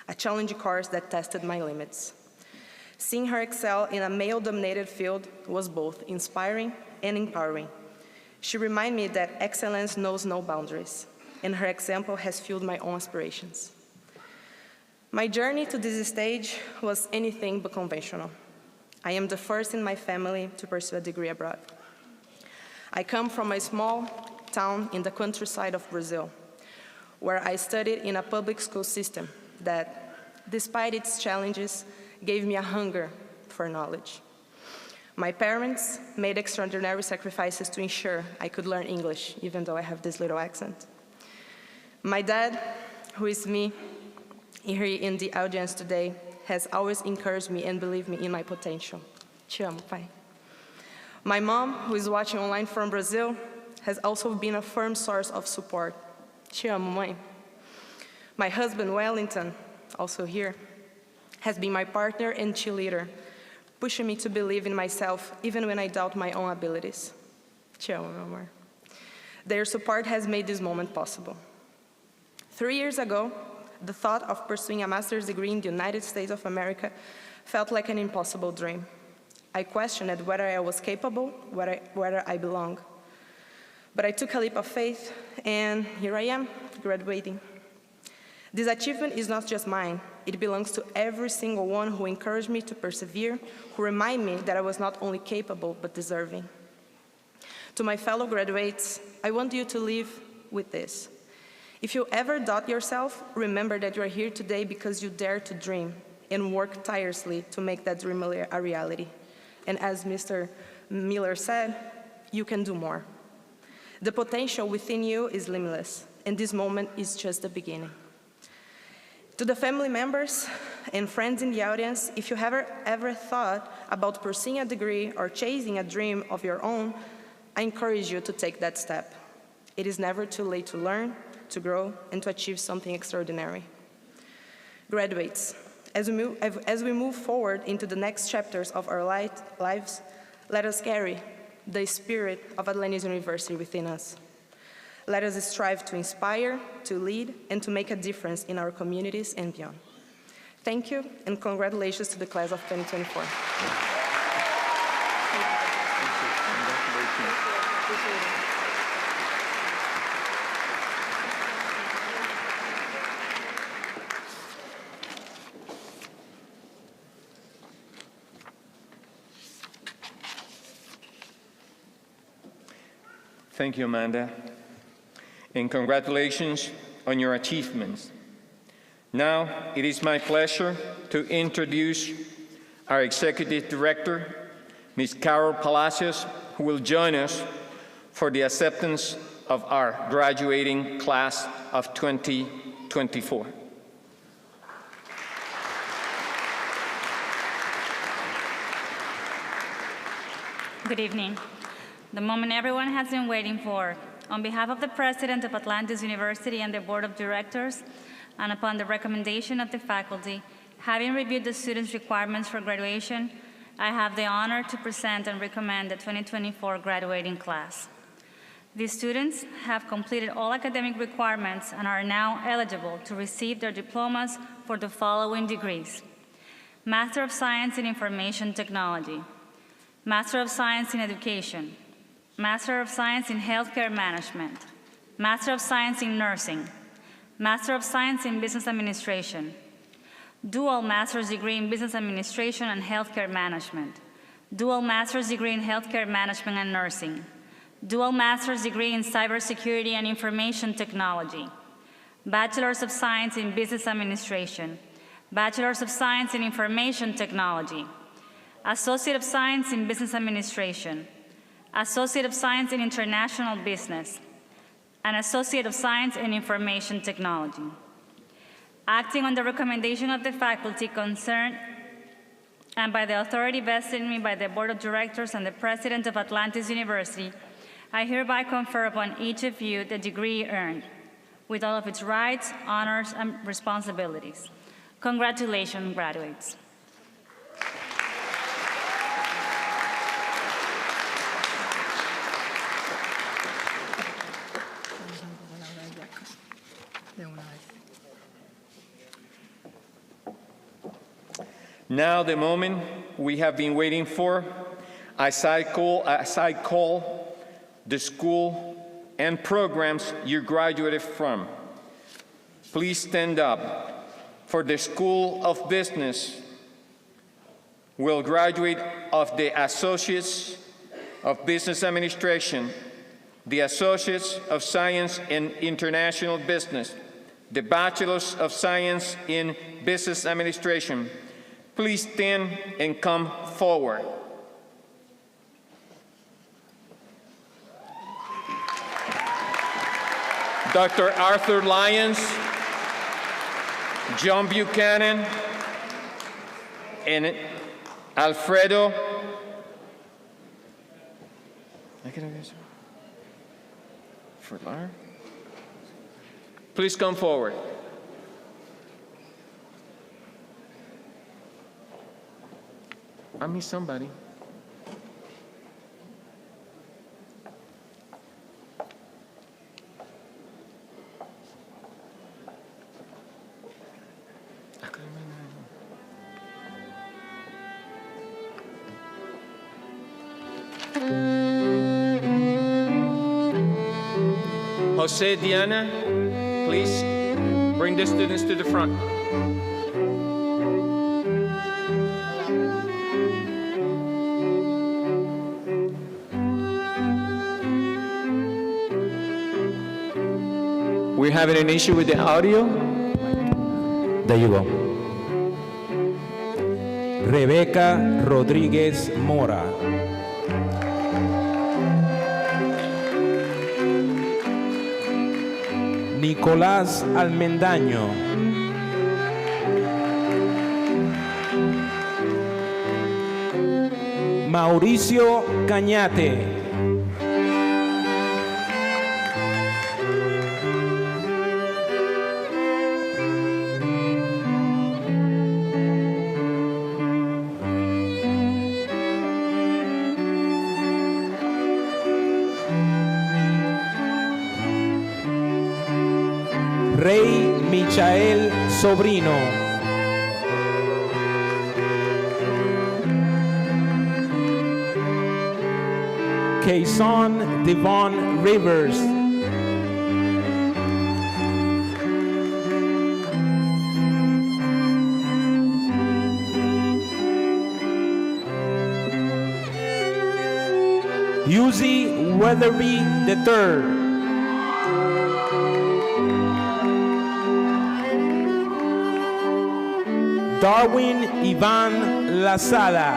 a challenging course that tested my limits. Seeing her excel in a male-dominated field was both inspiring and empowering. She reminded me that excellence knows no boundaries, and her example has fueled my own aspirations. My journey to this stage was anything but conventional. I am the first in my family to pursue a degree abroad. I come from a small town in the countryside of Brazil, where I studied in a public school system that, despite its challenges, gave me a hunger for knowledge. My parents made extraordinary sacrifices to ensure I could learn English, even though I have this little accent. My dad, who is me here in the audience today, has always encouraged me and believed me in my potential. Te amo, pai. My mom, who is watching online from Brazil, has also been a firm source of support. Te amo, mãe. My husband, Wellington, also here, has been my partner and cheerleader, pushing me to believe in myself even when I doubt my own abilities. Te amo, meu amor. Their support has made this moment possible. 3 years ago, the thought of pursuing a master's degree in the United States of America felt like an impossible dream. I questioned whether I was capable, whether I belong. But I took a leap of faith, and here I am, graduating. This achievement is not just mine. It belongs to every single one who encouraged me to persevere, who remind me that I was not only capable, but deserving. To my fellow graduates, I want you to leave with this. If you ever doubt yourself, remember that you are here today because you dare to dream and work tirelessly to make that dream a reality. And as Mr. Miller said, you can do more. The potential within you is limitless, and this moment is just the beginning. To the family members and friends in the audience, if you have ever thought about pursuing a degree or chasing a dream of your own, I encourage you to take that step. It is never too late to learn, to grow, and to achieve something extraordinary. Graduates, As we move forward into the next chapters of our lives, let us carry the spirit of Atlantis University within us. Let us strive to inspire, to lead, and to make a difference in our communities and beyond. Thank you, and congratulations to the class of 2024. Thank you, Amanda, and congratulations on your achievements. Now, it is my pleasure to introduce our Executive Director, Ms. Carol Palacios, who will join us for the acceptance of our graduating class of 2024. Good evening. The moment everyone has been waiting for. On behalf of the President of Atlantis University and the Board of Directors, and upon the recommendation of the faculty, having reviewed the students' requirements for graduation, I have the honor to present and recommend the 2024 graduating class. These students have completed all academic requirements and are now eligible to receive their diplomas for the following degrees: Master of Science in Information Technology, Master of Science in Education, Master of Science in Healthcare Management, Master of Science in Nursing, Master of Science in Business Administration, Dual Master's Degree in Business Administration and Healthcare Management, Dual Master's Degree in Healthcare Management and Nursing, Dual Master's Degree in Cybersecurity and Information Technology, Bachelor's of Science in Business Administration, Bachelor's of Science in Information Technology, Associate of Science in Business Administration, Associate of Science in International Business, and Associate of Science in Information Technology. Acting on the recommendation of the faculty concerned and by the authority vested in me by the Board of Directors and the President of Atlantis University, I hereby confer upon each of you the degree earned, with all of its rights, honors, and responsibilities. Congratulations, graduates. Now the moment we have been waiting for, as I call the school and programs you graduated from. Please stand up, for the School of Business will graduate of the Associates of Business Administration, the Associates of Science in International Business, the Bachelors of Science in Business Administration. Please stand and come forward. Dr. Arthur Lyons, John Buchanan, and Alfredo Furlar. Please come forward. I miss somebody. Jose, Diana, please bring the students to the front. We're having an issue with the audio. There you go. Rebeca Rodríguez Mora. Nicolás Almendaño. Mauricio Cañate. Rey Michael Sobrino. Kayson Devon Rivers. Husey Weatherby III. Darwin Iván Lazada.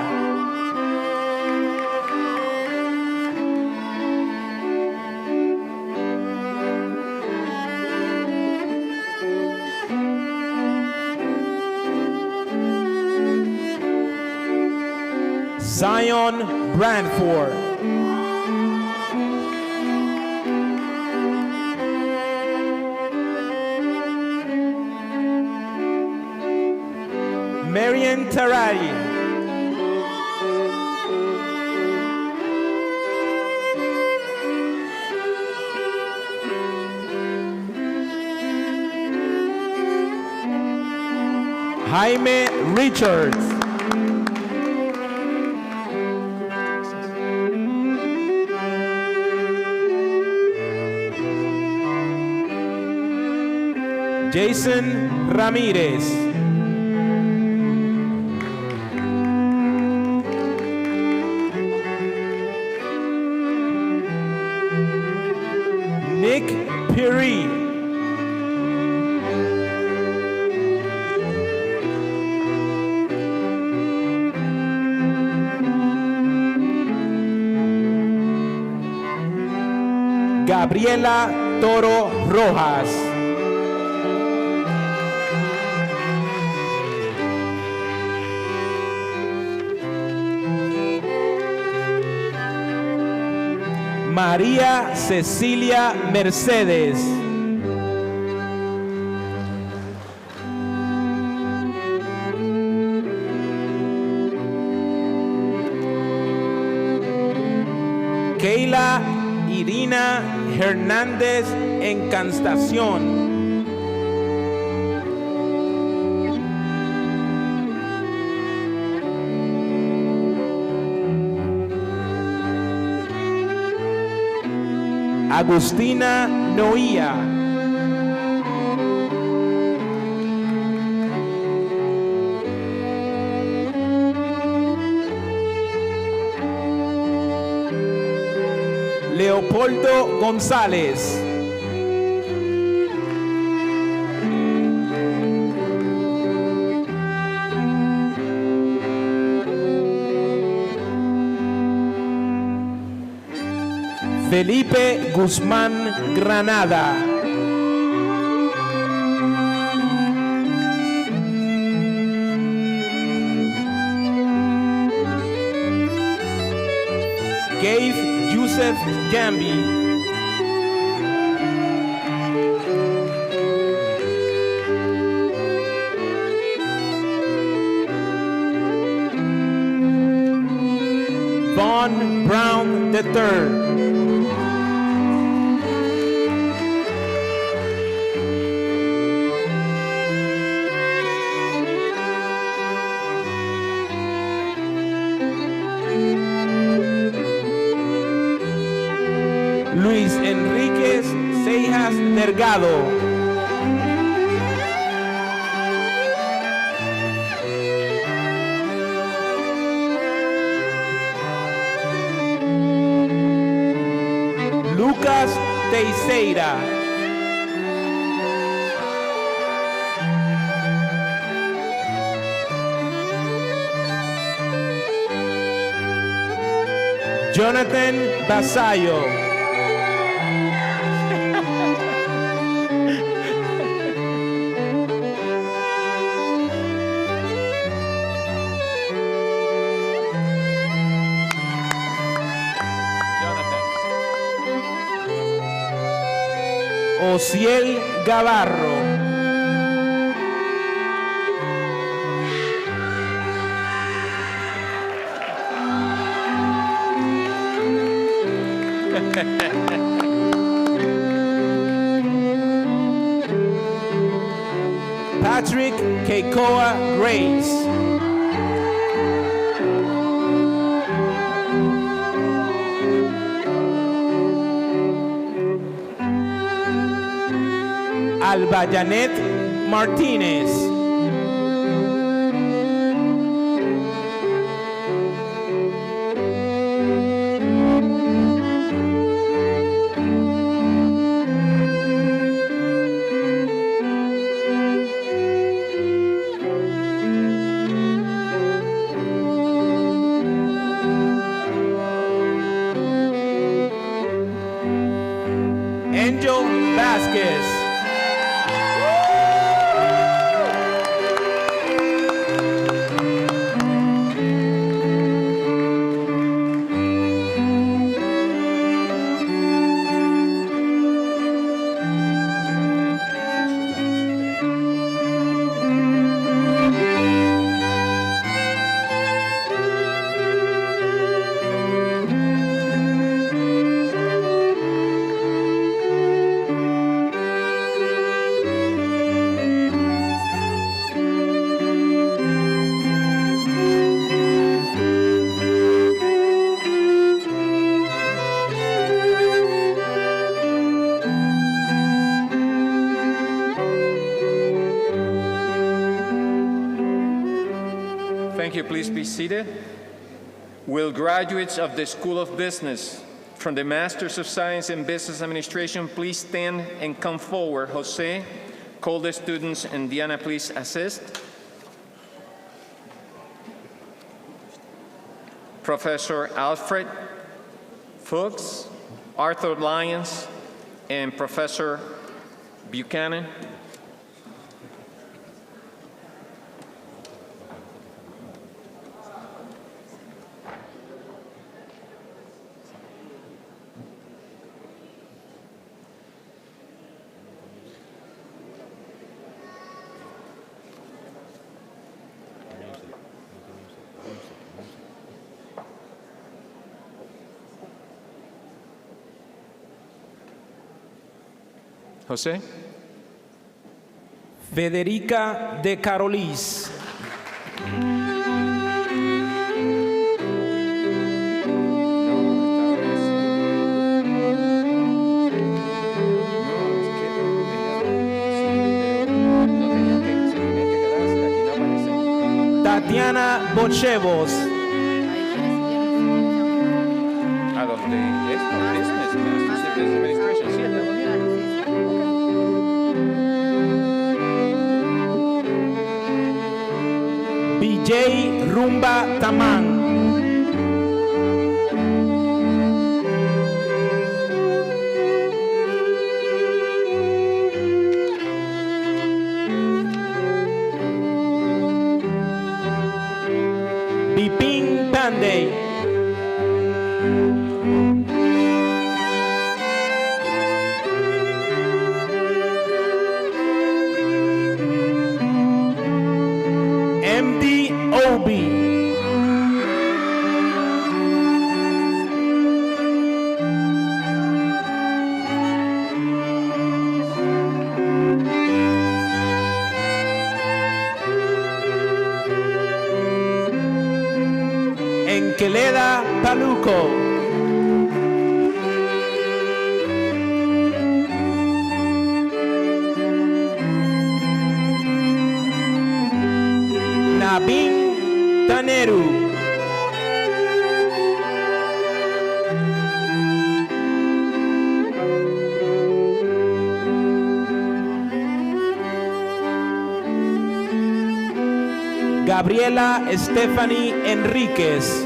Zion Brandford. Marian Tarari. Jaime Richards. Jason Ramirez. Nick Perry. Gabriela Toro Rojas. María Cecilia Mercedes. Keila Irina Hernández Encantación. Agustina Noía. Leopoldo González. Felipe Guzmán Granada. Gabe Yusef Gambi. Vaughn Brown III. Luis Enríquez Seijas Delgado. Lucas Teixeira. Jonathan Basayo. Ociel Gavarro. Keikoa Grace. Albayanet Martinez. Angel Vasquez. Thank you. Please be seated. Will graduates of the School of Business from the Masters of Science in Business Administration please stand and come forward? Jose, call the students, and Diana, please assist. Professor Alfred Fuchs, Arthur Lyons, and Professor Buchanan. Jose? Federica de Carolis. Tatiana Bochevos. A los de esto, Business, Masters of Business Administration. Sí, estamos bien. BJ Rumba Tamán. Bipin Pandey. MD Obi. Enkeleda Paluco. Nabin Taneru. Gabriela Stephanie Enríquez.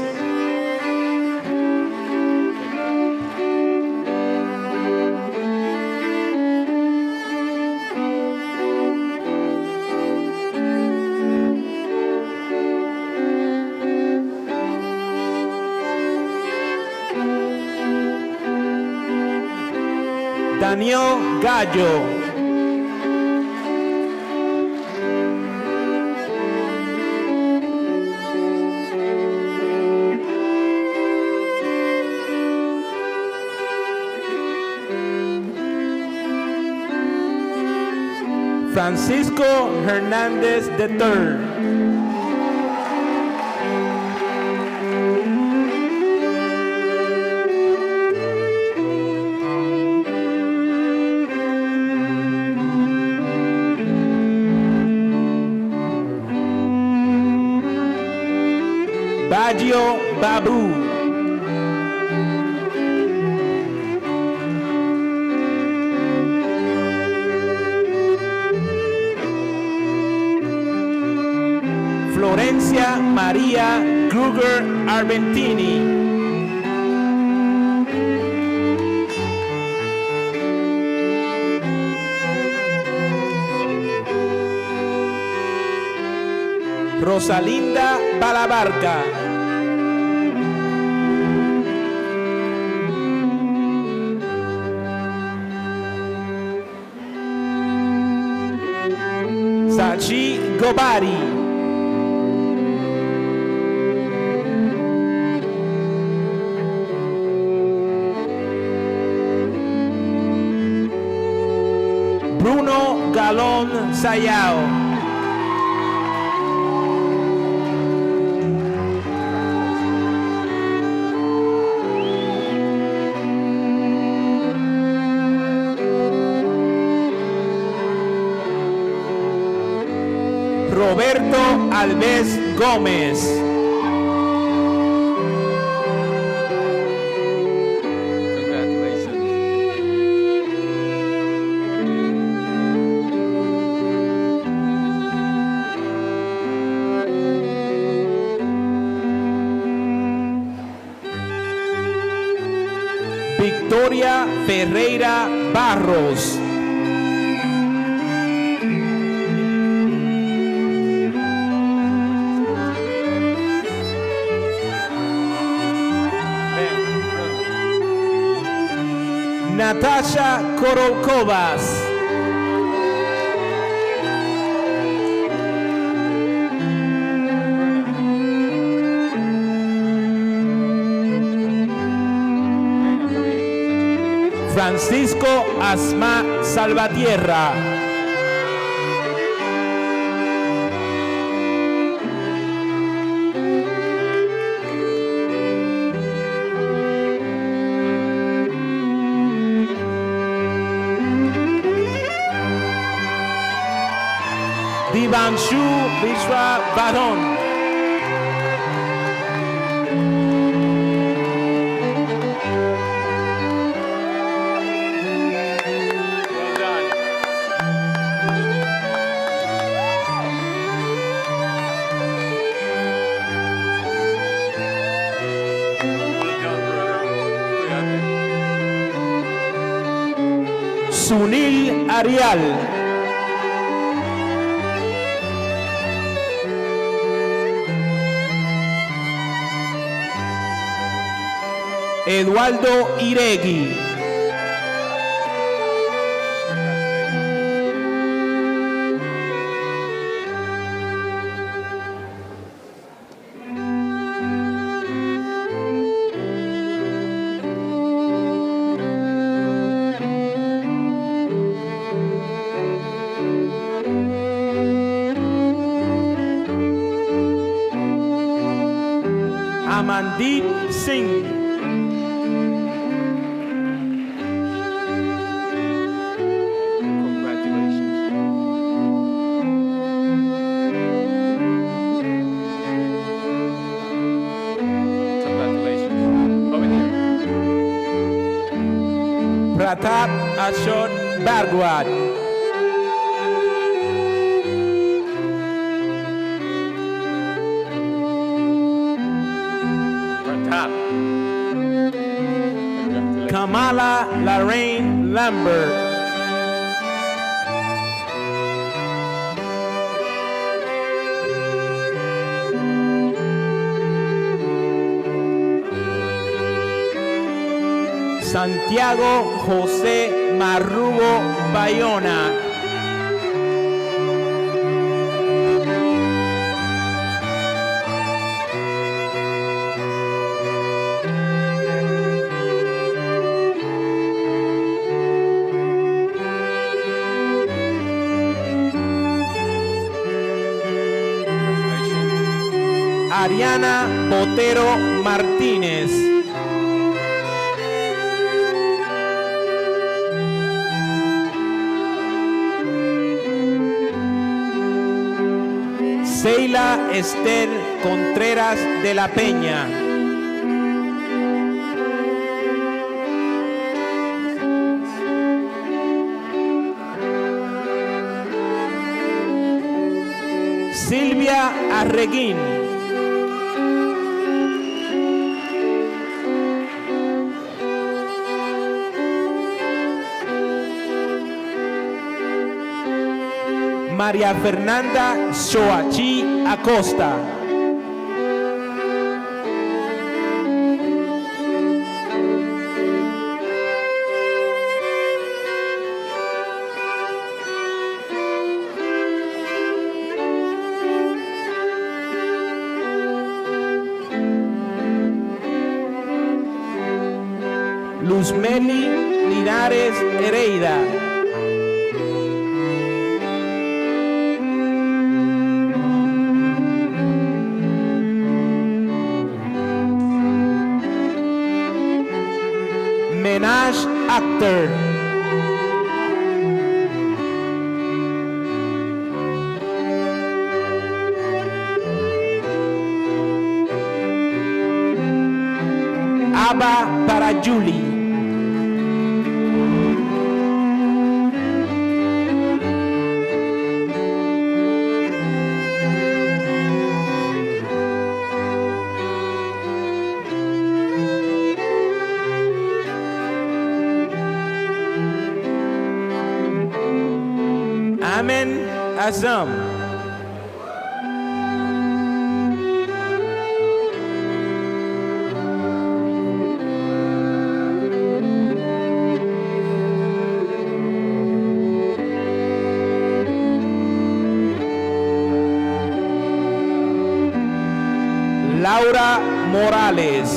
Daniel Gallo. Francisco Hernández III. Baggio Babu. Florencia María Kruger Argentini. Rosalinda Balabarca. Sachi Gobari. Bruno Galón Sayao. Roberto Alves Gómez. Victoria Ferreira Barros. Natasha Korolkovas. Francisco Asma Salvatierra. Divanshu Vishwa Varon. Sunil Arial. Eduardo Iregui. Amandeep Singh. Pratap Ashok Bhargwat. Kamala Lorraine Lambert. Santiago José Marrugo Bayona. Ariana Botero Martínez. Seila Esther Contreras de la Peña. Silvia Arreguín. María Fernanda Xoachi Acosta. Luzmeli Linares Hereida. Menage Actor. Aba para Julie. Amen Azam. Laura Morales.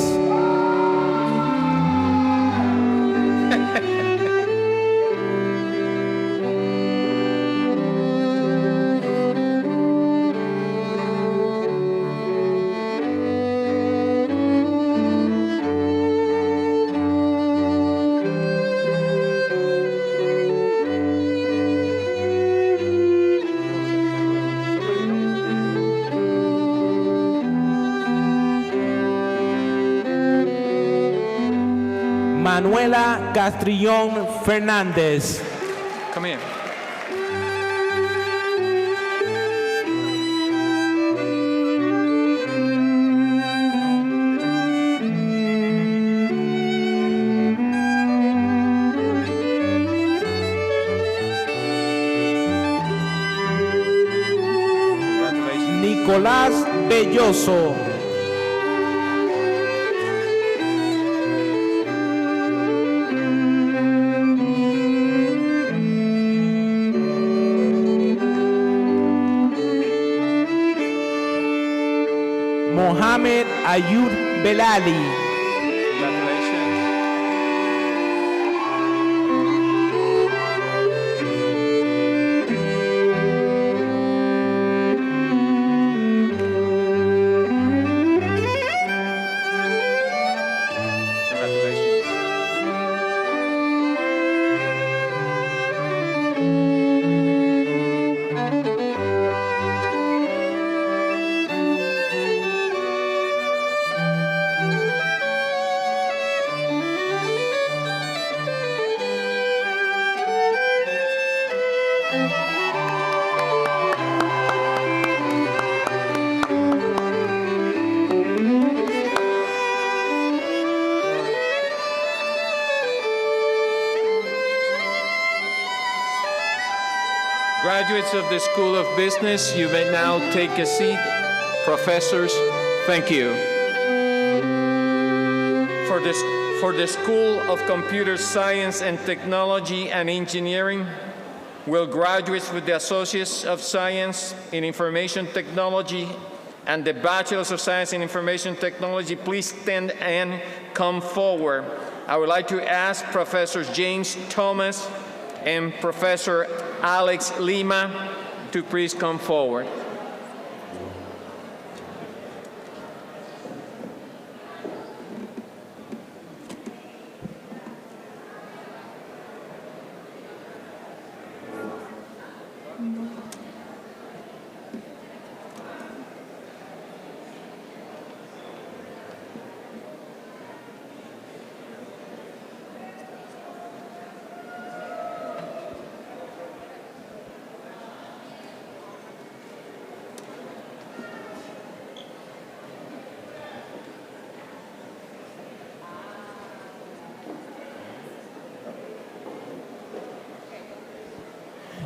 Manuela Castrillón Fernández. Come here. Congratulations. Nicolás Belloso. Mohamed Ayub Belali. Congratulations. Congratulations. Graduates of the School of Business, you may now take a seat. Professors, thank you. For the School of Computer Science and Technology and Engineering, will graduates with the Associates of Science in Information Technology and the Bachelors of Science in Information Technology please stand and come forward? I would like to ask Professors James Thomas and Professor Alex Lima to please come forward.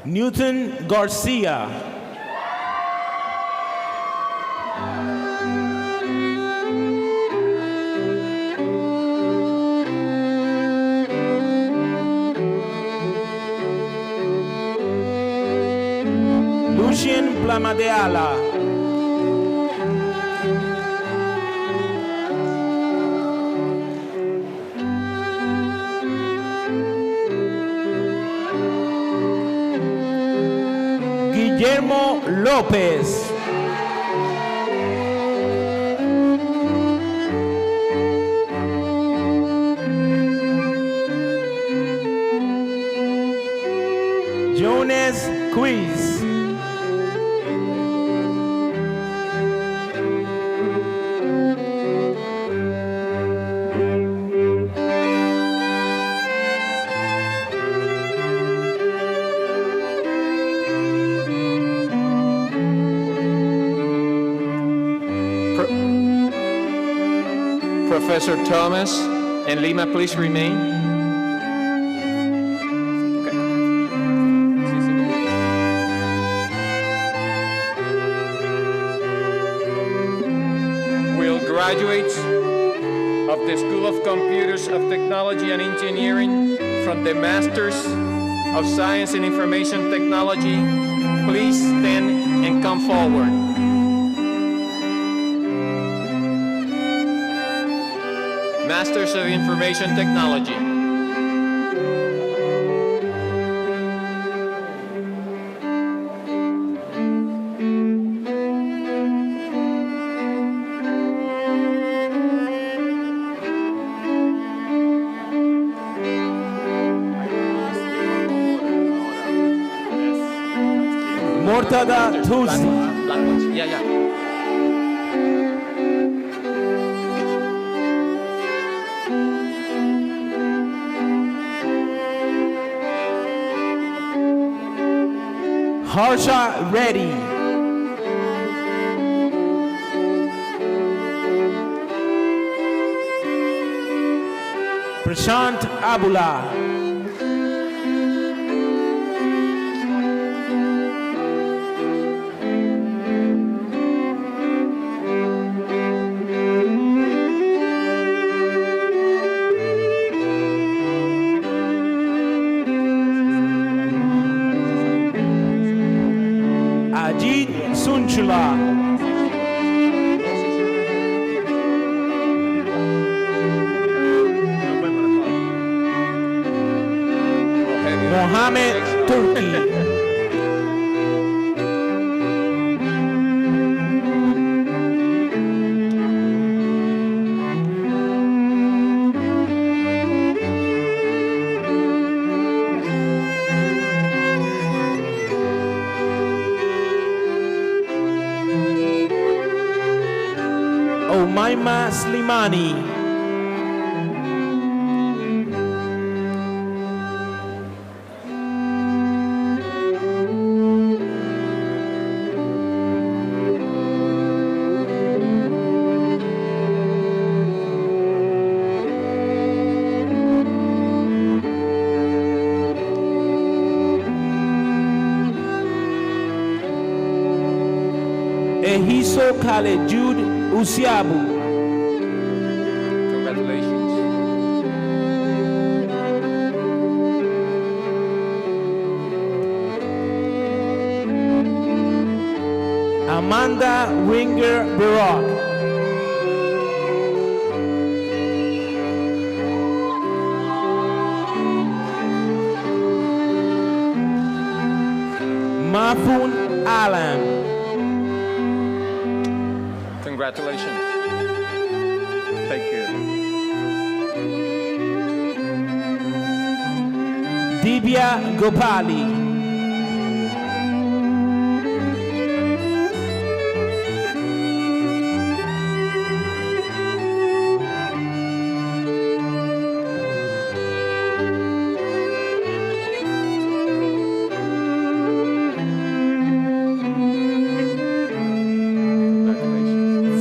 Newton Garcia. Lucien Plamadeala. Guillermo López. Jonas Quiz. Professor Thomas and Lima, please remain. Okay. Will graduates of the School of Computers of Technology and Engineering from the Masters of Science in Information Technology, please stand and come forward. Masters of Information Technology. Mortada Tusi. Yeah, yeah. Harsha Reddy. Prashant Abula. Ajit Sunchula. Mohammed Turki. Omaima Slimani. Ehiso Kale Jude Usiabu. Congratulations. Amanda Winger Barak. Mafun Alam. Congratulations. Thank you. Divya Gopali.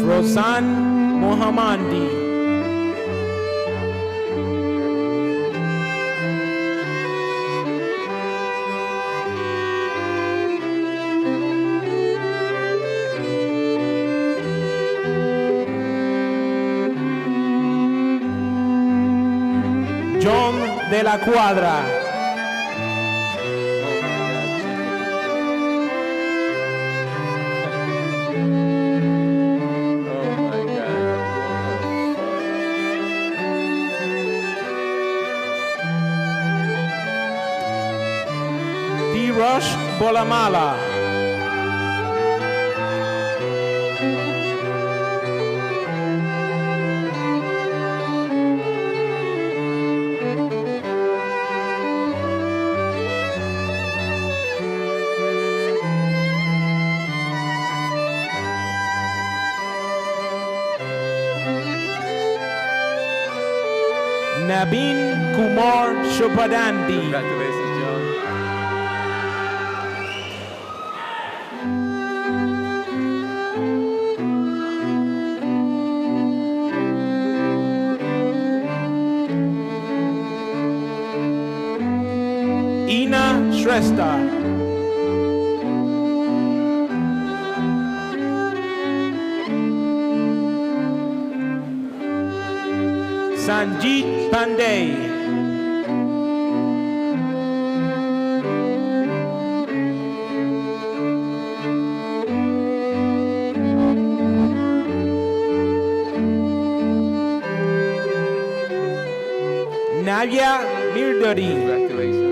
Frosan Mohammadi. de la cuadra. Rush Bolamala. Nabin Kumar Chopadanti. Congratulations, John. Ina Shrestha. Sanjit Pandey. Navya Mirdori. Congratulations.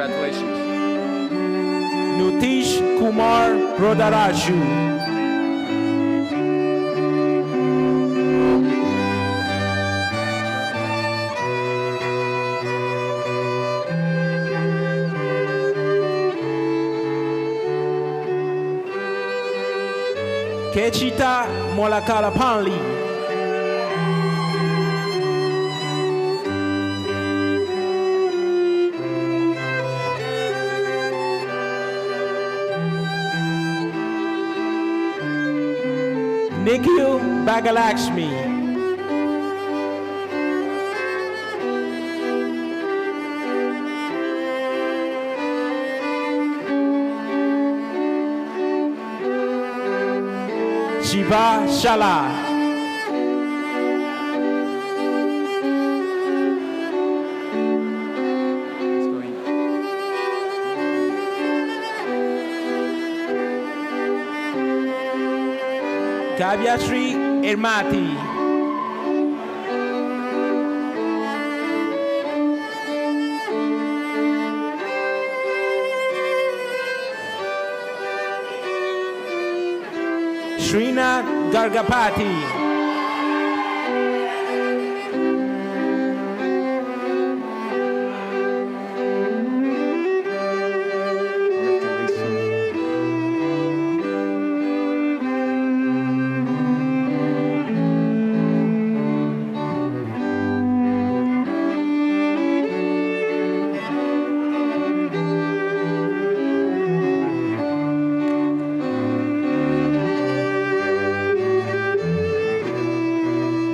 Congratulations. Nutish Kumar Rodaraju. Kechita Molakalapanli. Nikhil Bagalakshmi. Shiva Shala. Kavyasri Irmati. Srinath Gargapati.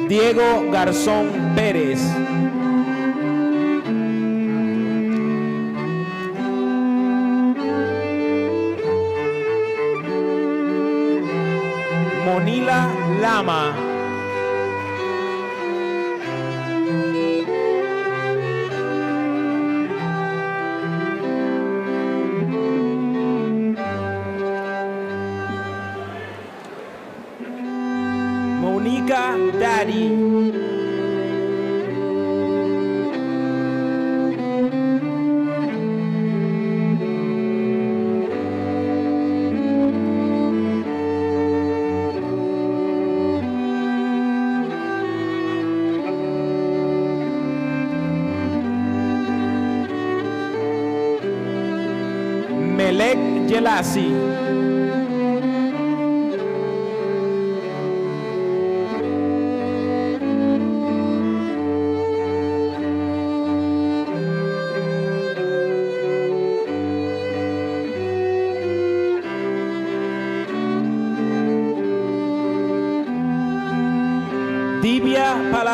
Diego Garzón Pérez. Monila Lama. Monica Daddy. Melek Jelasi.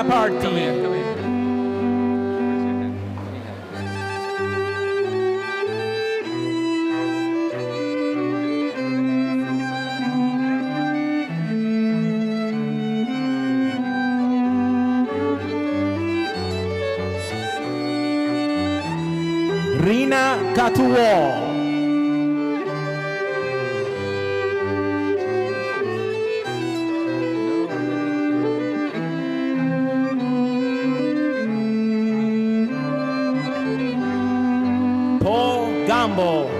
la party. Rina Katuo. Paul Gamble.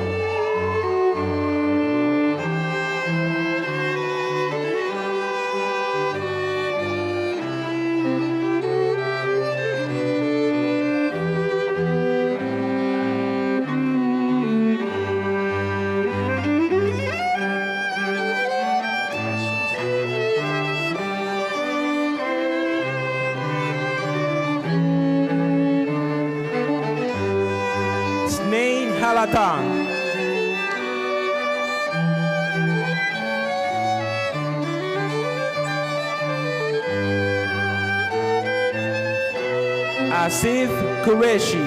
Snain Halatan. Asif Qureshi.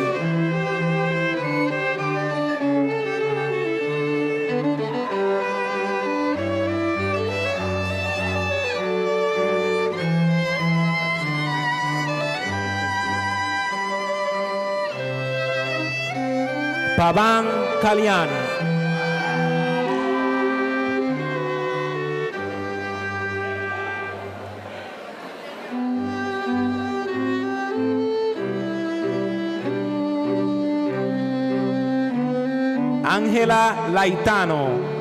Pavan Kalyan. Ángela Laitano.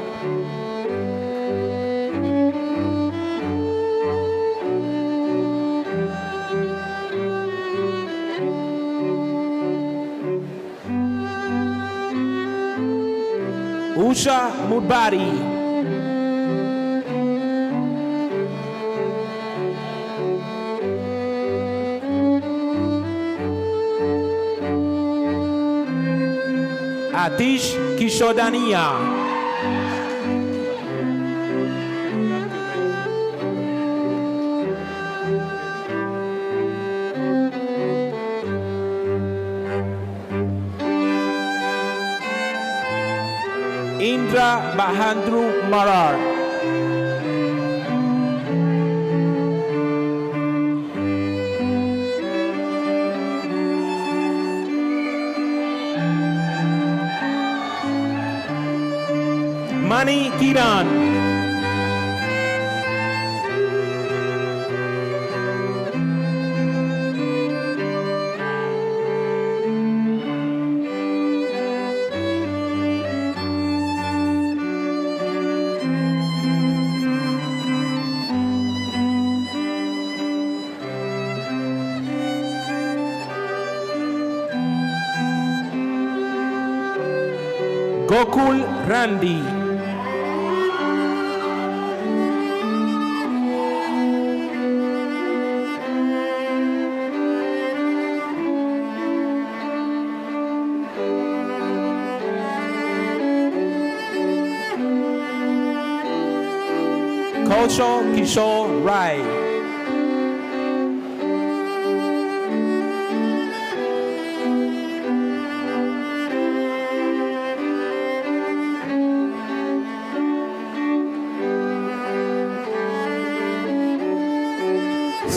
Usha Mudbari. Atish Kishodania. Indra Bahandru Marar. Mani Kiran. Gokul Randy. Kocho Kishore Rai.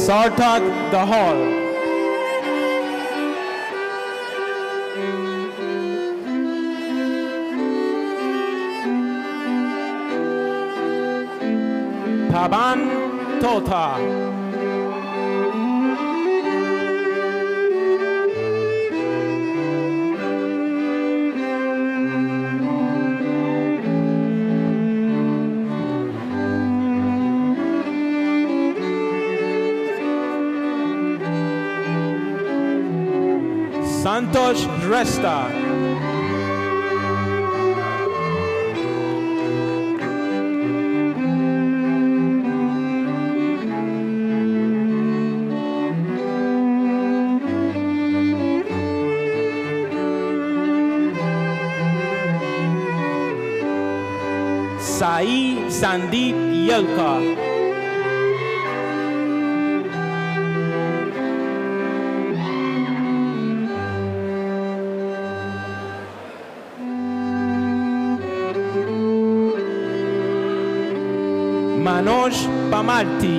Sartak Dahal. Paban Tota. Santosh Resta. Sai Sandeep Yelka. Manoj Pamalti.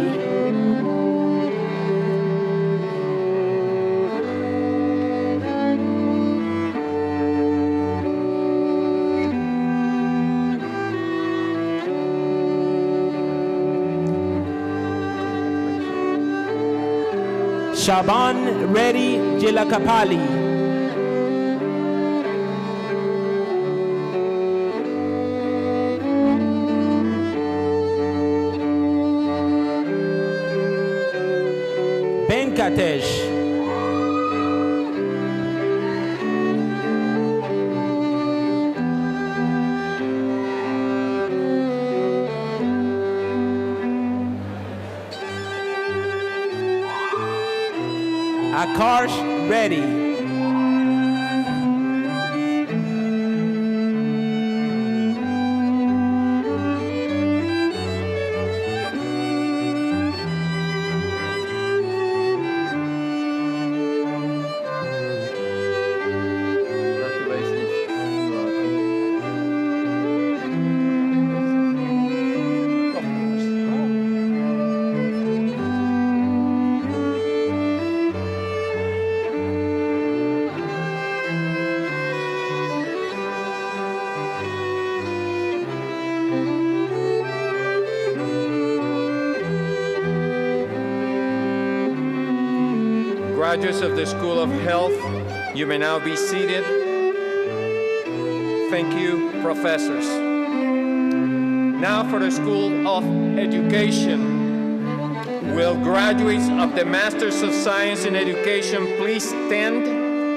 Shaban Reddy Jilakapali. Venkatesh. Akarsh Reddy. Graduates of the School of Health, you may now be seated. Thank you, professors. Now for the School of Education. Will graduates of the Masters of Science in Education please stand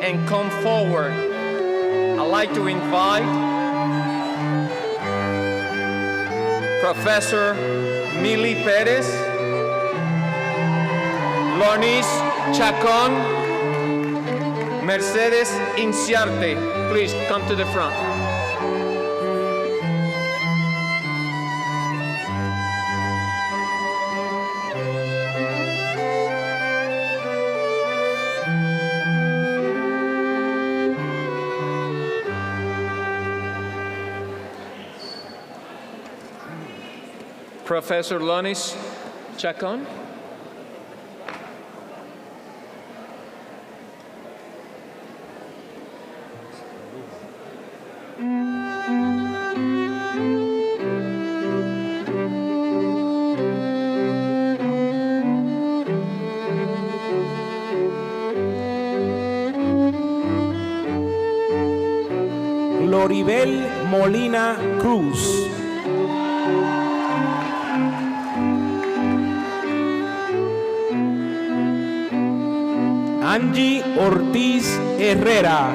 and come forward? I'd like to invite Professor Mili Perez, Lonis Chacon, Mercedes Inciarte. Please come to the front. Professor Lonis Chacon. Gloribel Molina Cruz. Angie Ortiz Herrera.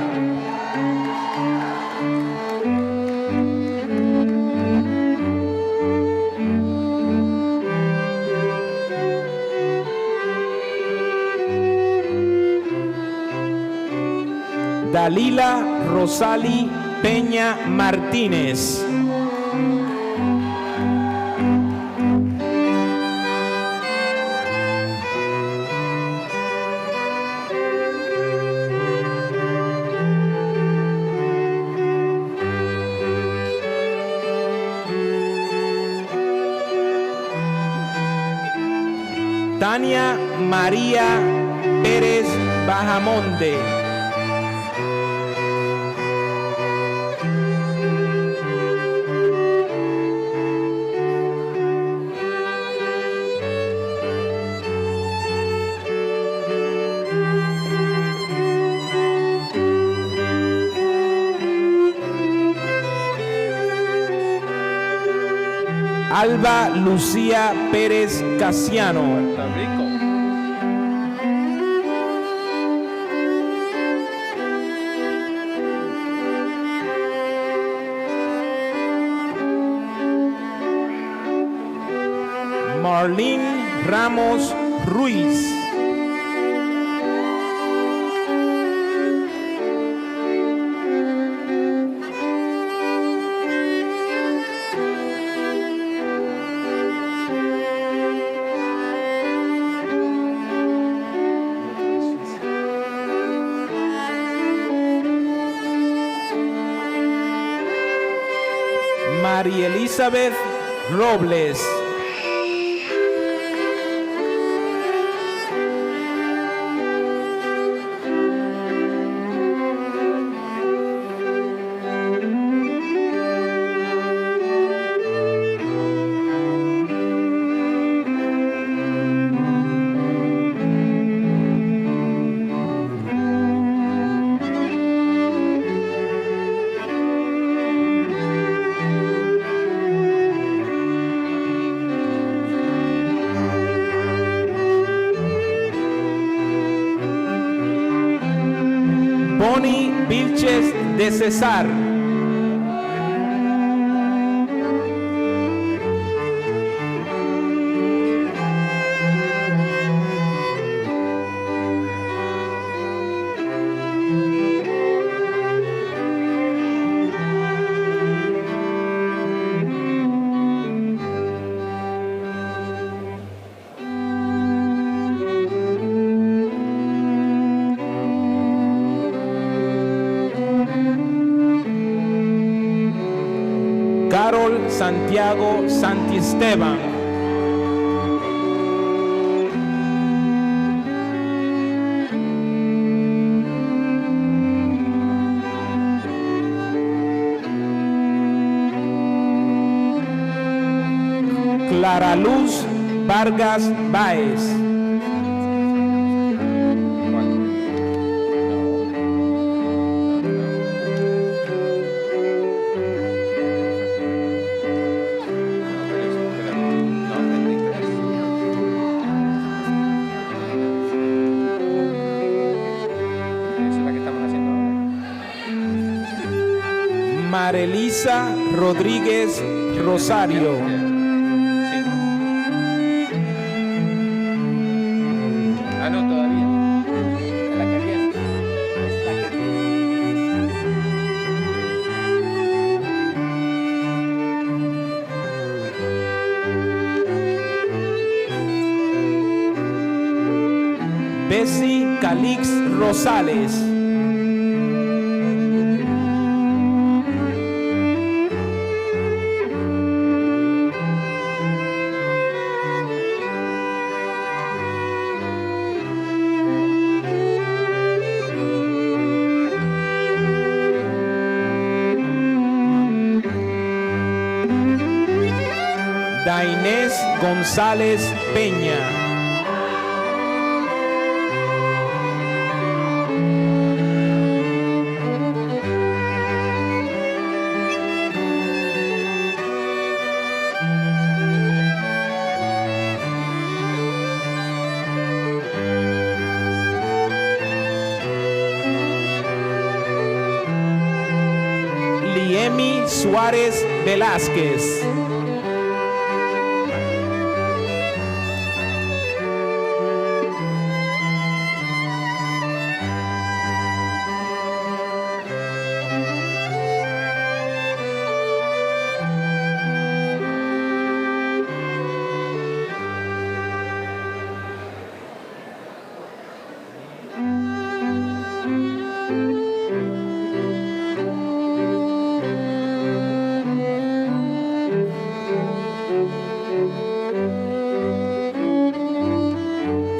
Dalila Rosali Peña Martínez. Tania María Pérez Bajamonde. Alba Lucía Pérez Casiano. Marlene Ramos Ruiz. María Elizabeth Robles. Bonnie Vilches de Cesar. Carol Santiago Santiesteban. Clara Luz Vargas Báez. Marelisa Rodríguez Rosario. Ah, no, todavía. Es la que viene. Es la que viene. Bessie Calix Rosales. Dainés González Peña. Liemi Suárez Velázquez.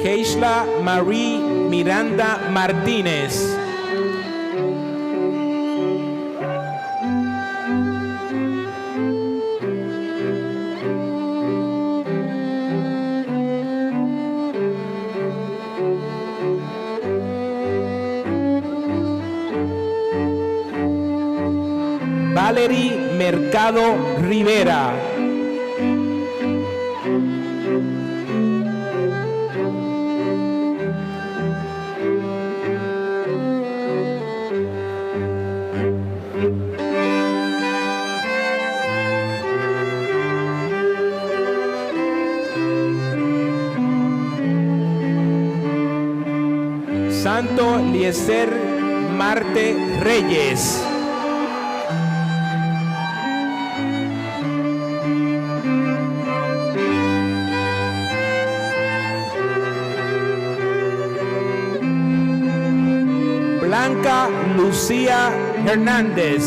Keishla Marie Miranda Martínez. Valerie Mercado Rivera. Santo Eliezer Marte Reyes. Blanca Lucía Hernández.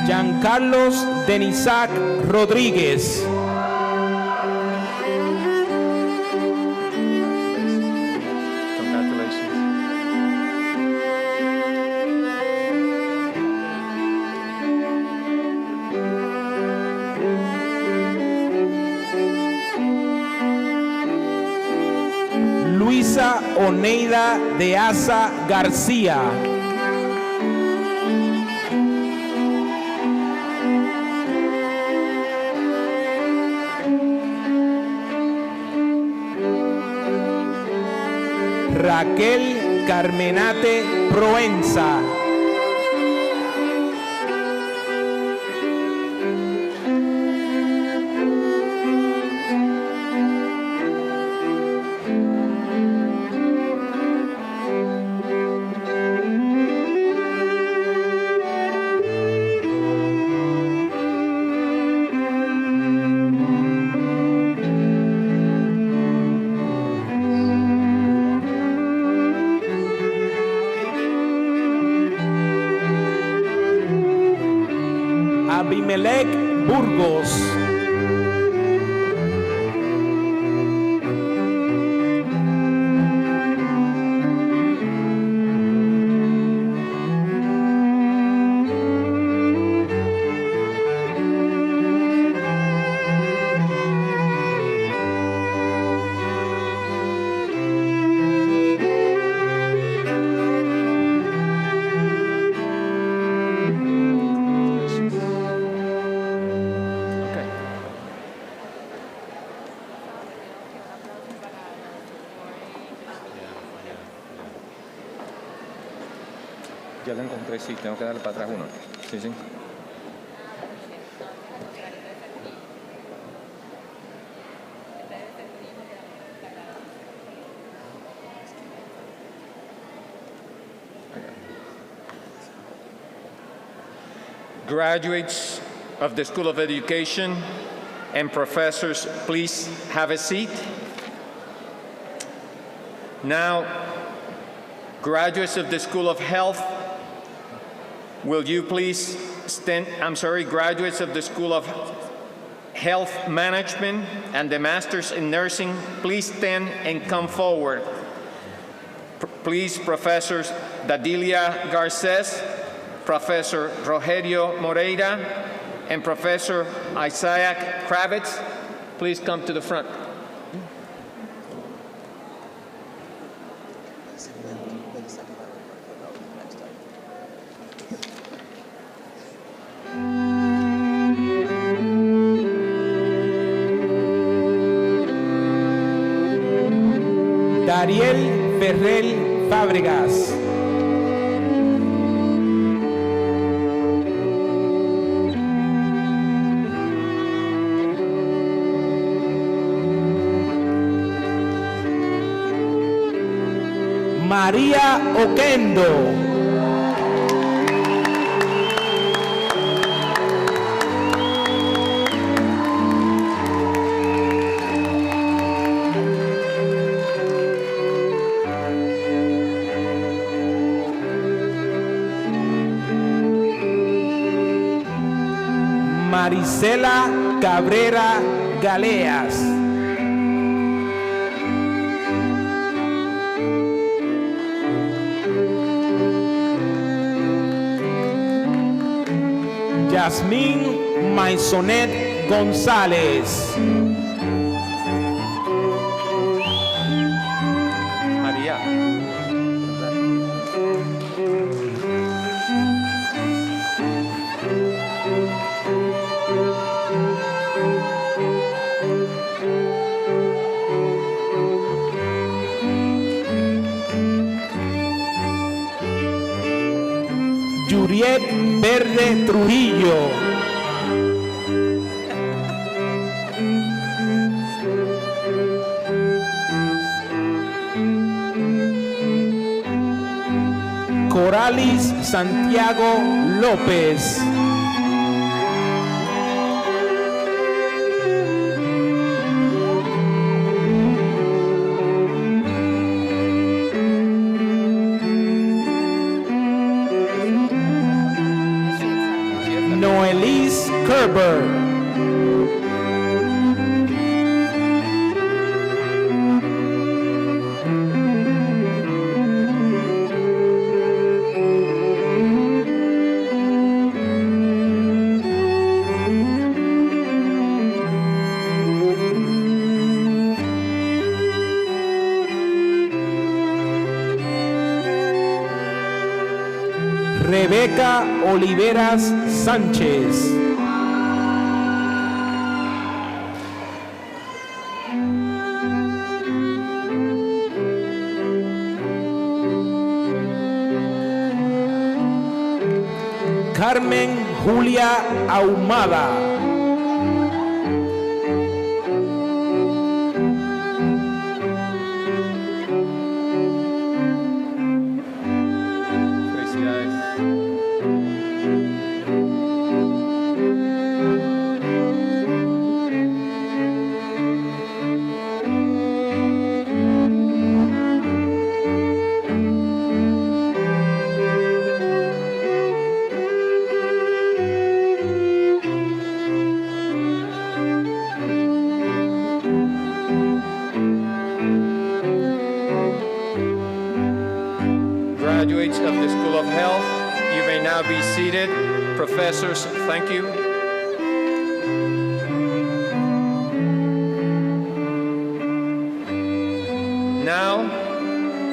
Giancarlos Denisac Rodríguez. Congratulations. Luisa Oneida de Asa García. Raquel Carmenate Proenza. Abimelech Burgos. Ya lo encontré, sí, tengo que darle para atrás uno. Sí, sí. Graduates of the School of Education and professors, please have a seat. Now, graduates of the School of Health, will you please stand? I'm sorry, graduates of the School of Health Management and the Masters in Nursing, please stand and come forward. Please, Professors Dadilia Garces, Professor Rogelio Moreira, and Professor Isaac Kravitz, please come to the front. Dariel Ferrell Fábregas. María Oquendo. Marisela Cabrera Galeas. Yasmín Maisonet González. María. Yuriet Verde Trujillo. Coralis Santiago López. Noelis Kerber. Rebeca Oliveras Sánchez. Carmen Julia Ahumada. Graduates of the School of Health, you may now be seated. Professors, thank you. Now,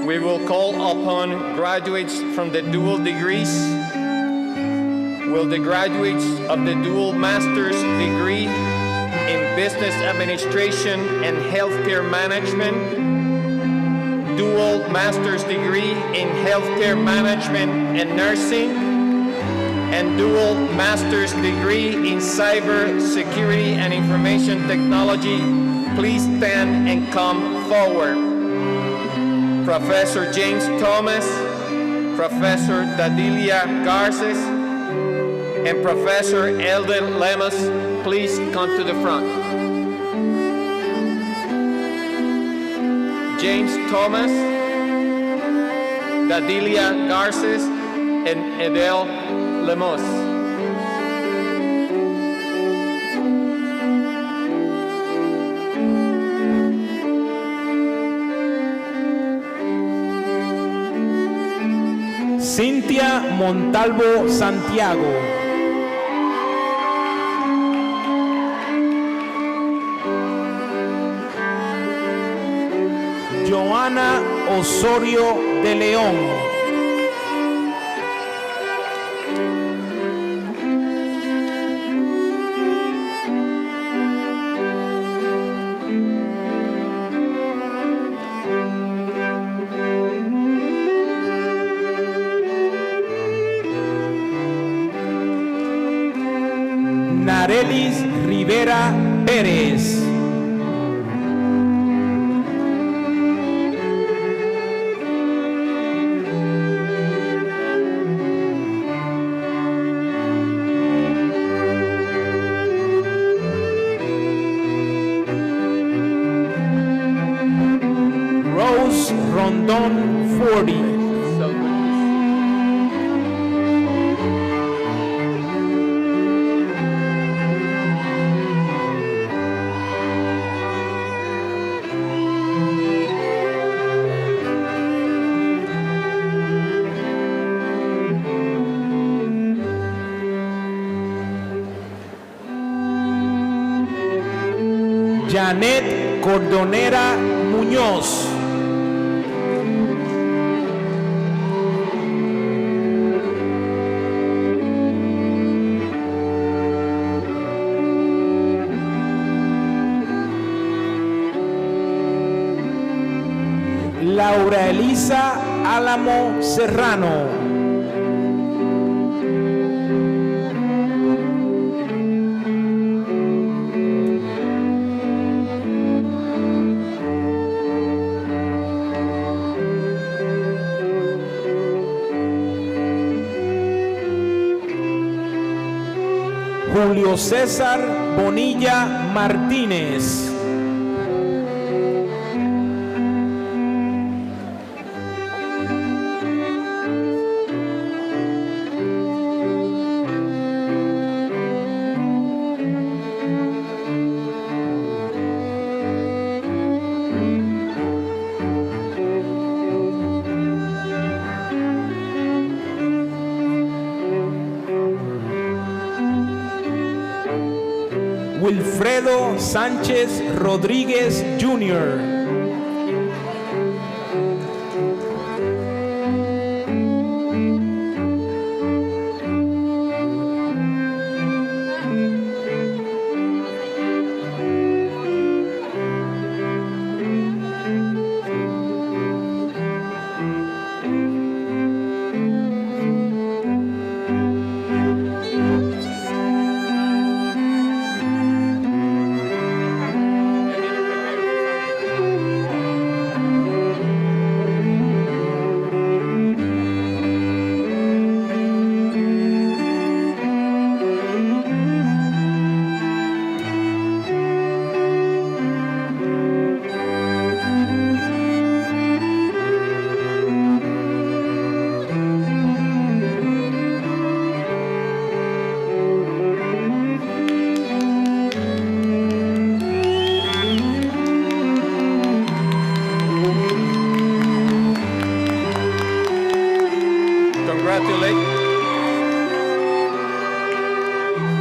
we will call upon graduates from the dual degrees. Will the graduates of the dual master's degree in Business Administration and Healthcare Management, dual master's degree in Healthcare Management and Nursing, and dual master's degree in Cyber Security and Information Technology, please stand and come forward. Professor James Thomas, Professor Dadilia Garces, and Professor Eldon Lemus, please come to the front. James Thomas, Dadilia Garces, and Edel Lemos. Cintia Montalvo Santiago. Joana Osorio de León. Narelis Rivera Pérez. Rose Rondon 40. Janet Cordonera Muñoz. Laura Elisa Álamo Serrano. Julio César Bonilla Martínez. Wilfredo Sánchez Rodríguez Jr.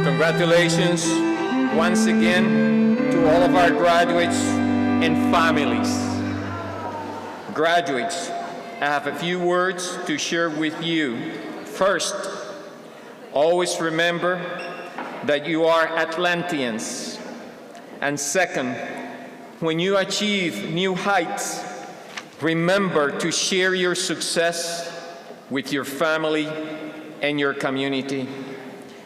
Congratulations once again to all of our graduates and families. Graduates, I have a few words to share with you. First, always remember that you are Atlanteans. And second, when you achieve new heights, remember to share your success with your family and your community,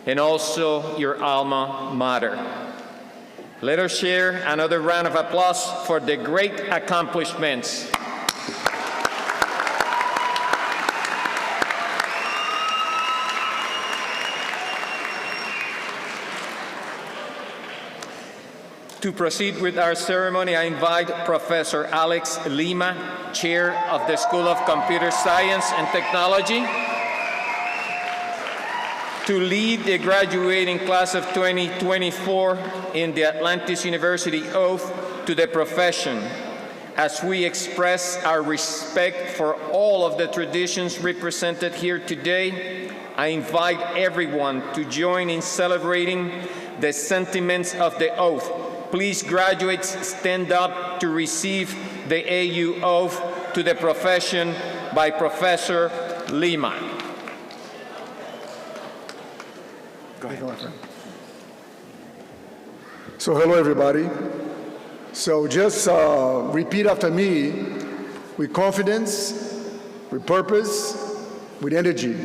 and also your alma mater. Let us share another round of applause for the great accomplishments. To proceed with our ceremony, I invite Professor Alex Lima, Chair of the School of Computer Science and Technology, to lead the graduating class of 2024 in the Atlantis University Oath to the profession. As we express our respect for all of the traditions represented here today, I invite everyone to join in celebrating the sentiments of the oath. Please, graduates, stand up to receive the AU oath to the profession by Professor Lima. Go ahead. So hello, everybody. So just repeat after me with confidence, with purpose, with energy.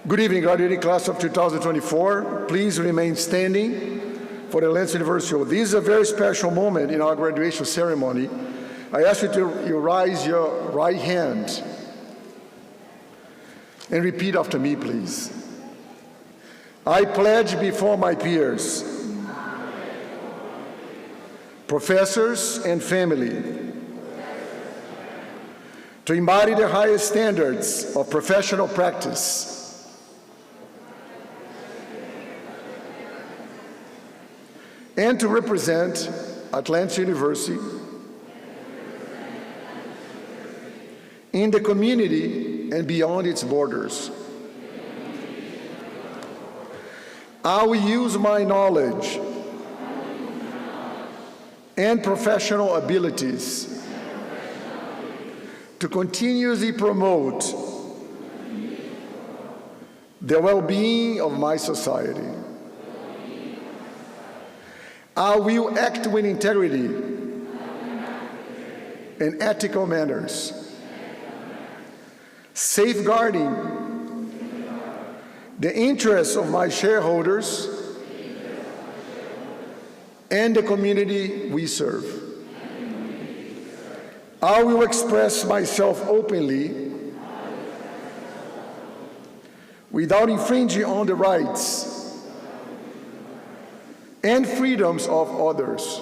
Good evening, graduating class of 2024. Please remain standing for the Atlantis University Oath. This is a very special moment in our graduation ceremony. I ask you to raise your right hand and repeat after me, please. I pledge before my peers, professors and family, to embody the highest standards of professional practice and to represent Atlantis University in the community and beyond its borders. I will use my knowledge and professional abilities to continuously promote the well-being of my society. I will act with integrity and ethical manners, safeguarding the interests of my shareholders and the community we serve. I will express myself openly without infringing on the rights and freedoms of others,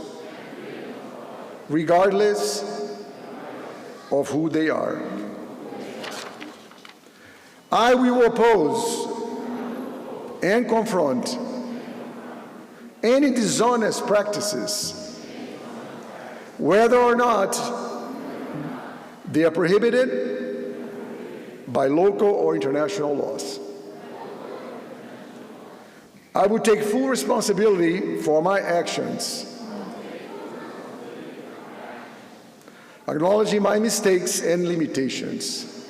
regardless of who they are. I will oppose and confront any dishonest practices, whether or not they are prohibited by local or international laws. I will take full responsibility for my actions, acknowledging my mistakes and limitations.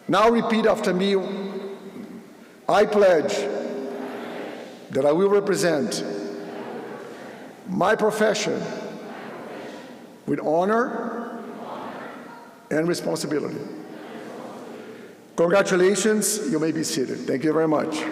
Now repeat after me. I pledge that I will represent my profession with honor and responsibility. Congratulations, you may be seated. Thank you very much.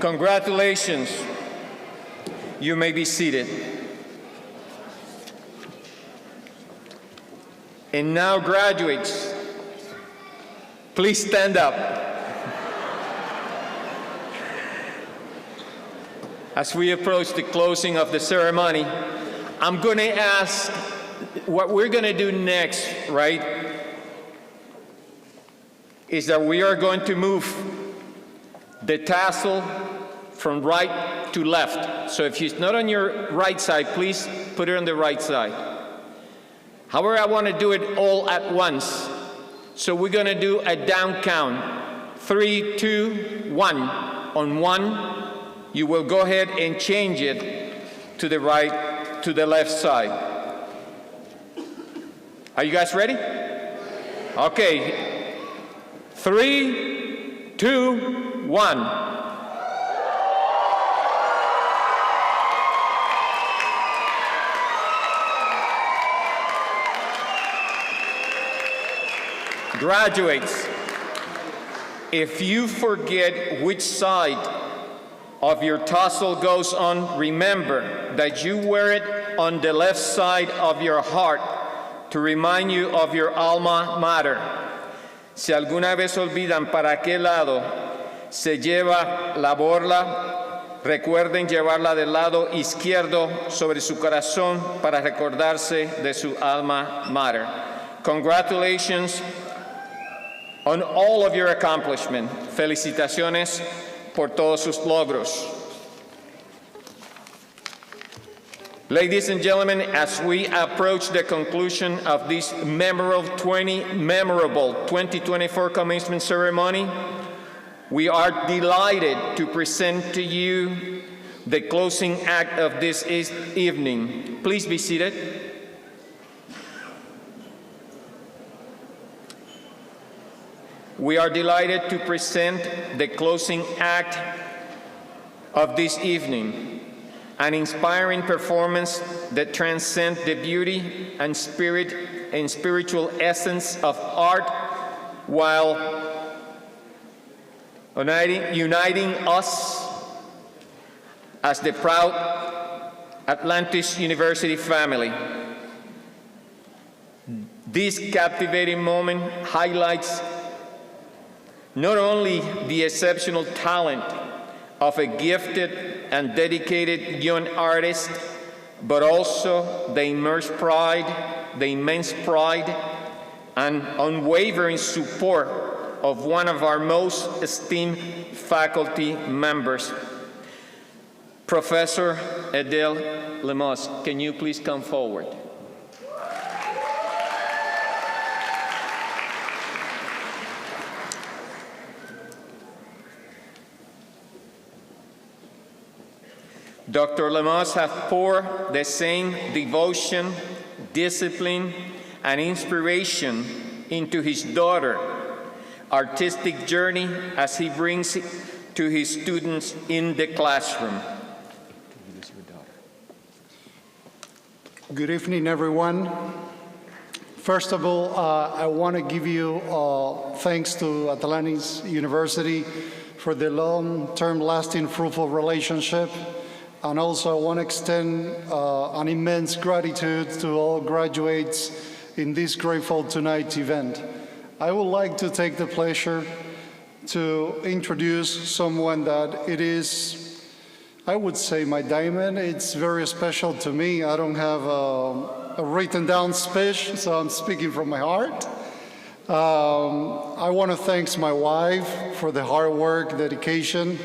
Congratulations. You may be seated. And now, graduates, please stand up. As we approach the closing of the ceremony, I'm going to ask what we're going to do next, right? is that we are going to move the tassel from right to left. So if it's not on your right side, please put it on the right side. However, I want to do it all at once. So we're going to do a down count. 3, 2, 1. On 1, you will go ahead and change it to the right, to the left side. Are you guys ready? Okay. 3, 2, 1. Graduates, if you forget which side of your tassel goes on, remember that you wear it on the left side of your heart to remind you of your alma mater. Si alguna vez olvidan para qué lado se lleva la borla, recuerden llevarla del lado izquierdo sobre su corazón para recordarse de su alma mater. Congratulations on all of your accomplishment. Felicitaciones por todos sus logros. Ladies and gentlemen, as we approach the conclusion of this memorable 2024 commencement ceremony, we are delighted to present to you the closing act of this evening. Please be seated. We are delighted to present the closing act of this evening, an inspiring performance that transcends the beauty and spirit and spiritual essence of art while uniting us as the proud Atlantis University family. This captivating moment highlights not only the exceptional talent of a gifted and dedicated young artist, but also the immense pride and unwavering support of one of our most esteemed faculty members. Professor Adele Lemos, can you please come forward? Dr. Lemos has poured the same devotion, discipline, and inspiration into his daughter's artistic journey as he brings it to his students in the classroom. Good evening, everyone. First of all, I want to give you thanks to Atlantis University for the long-term lasting fruitful relationship. And also I want to extend an immense gratitude to all graduates in this grateful tonight event. I would like to take the pleasure to introduce someone that it is, I would say, my diamond. It's very special to me. I don't have a written down speech, so I'm speaking from my heart. I want to thank my wife for the hard work, dedication,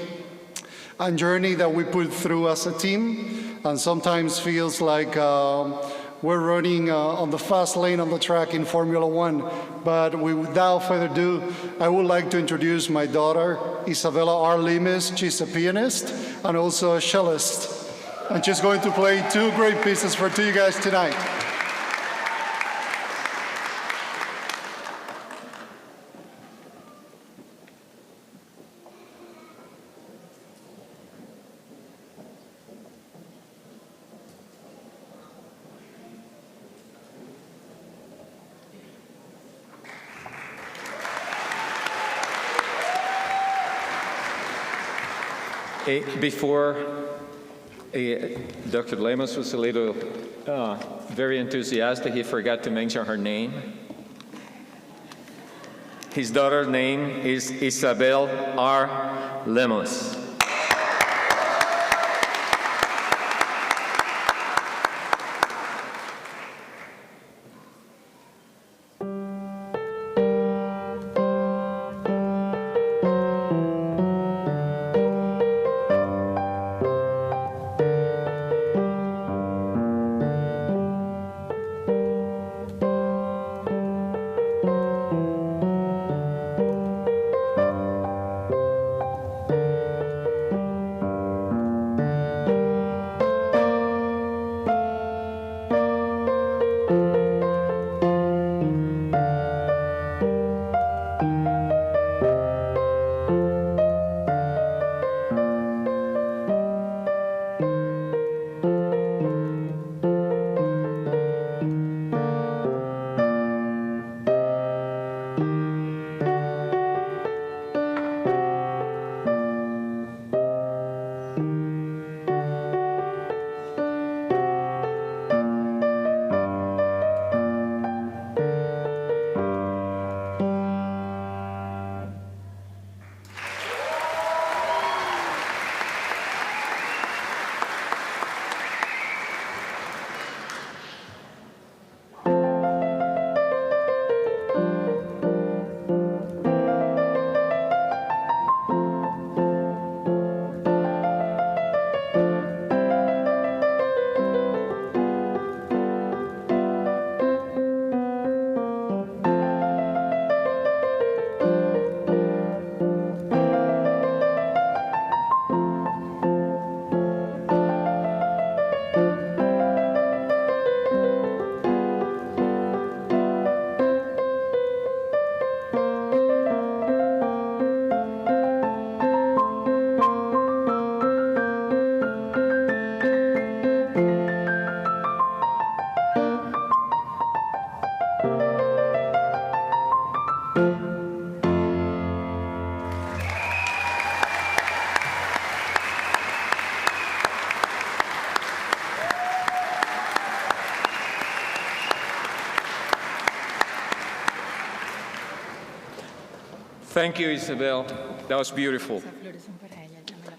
and journey that we put through as a team, and sometimes feels like we're running on the fast lane on the track in Formula One. But without further ado, I would like to introduce my daughter, Isabella R. Limes. She's a pianist and also a cellist. And she's going to play two great pieces for you guys tonight. Before Dr. Lemos was a little very enthusiastic, he forgot to mention her name. His daughter's name is Isabel R. Lemos. Thank you, Isabel. That was beautiful.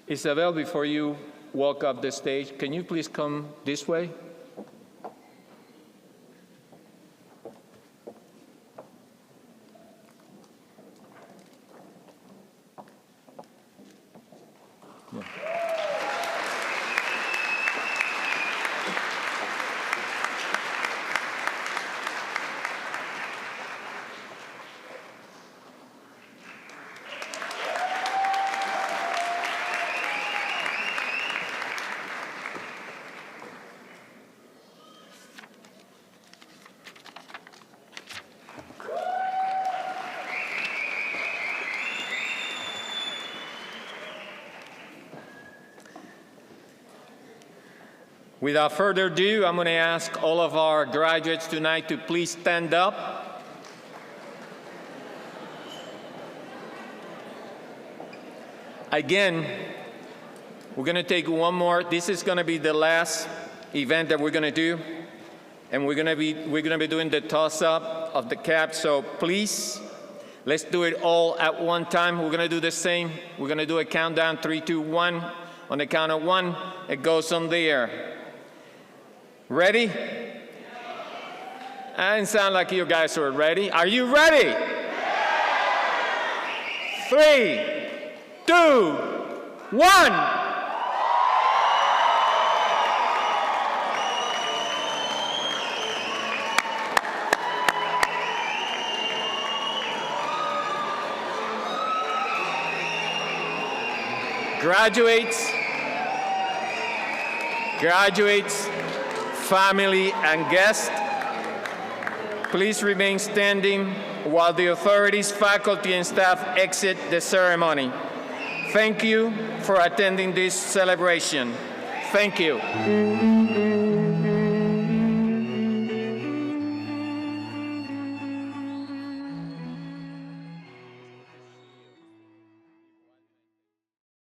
Isabel, before you walk up the stage, can you please come this way? Without further ado, I'm going to ask all of our graduates tonight to please stand up. Again, we're going to take one more. This is going to be the last event that we're going to do, and we're going to be doing the toss-up of the cap. So please, let's do it all at one time. We're going to do the same. We're going to do a countdown, 3, 2, 1. On the count of 1, it goes on there. Ready? I didn't sound like you guys were ready. Are you ready? 3, 2, 1. Graduates, family, and guests, please remain standing while the authorities, faculty, and staff exit the ceremony. Thank you for attending this celebration. Thank you.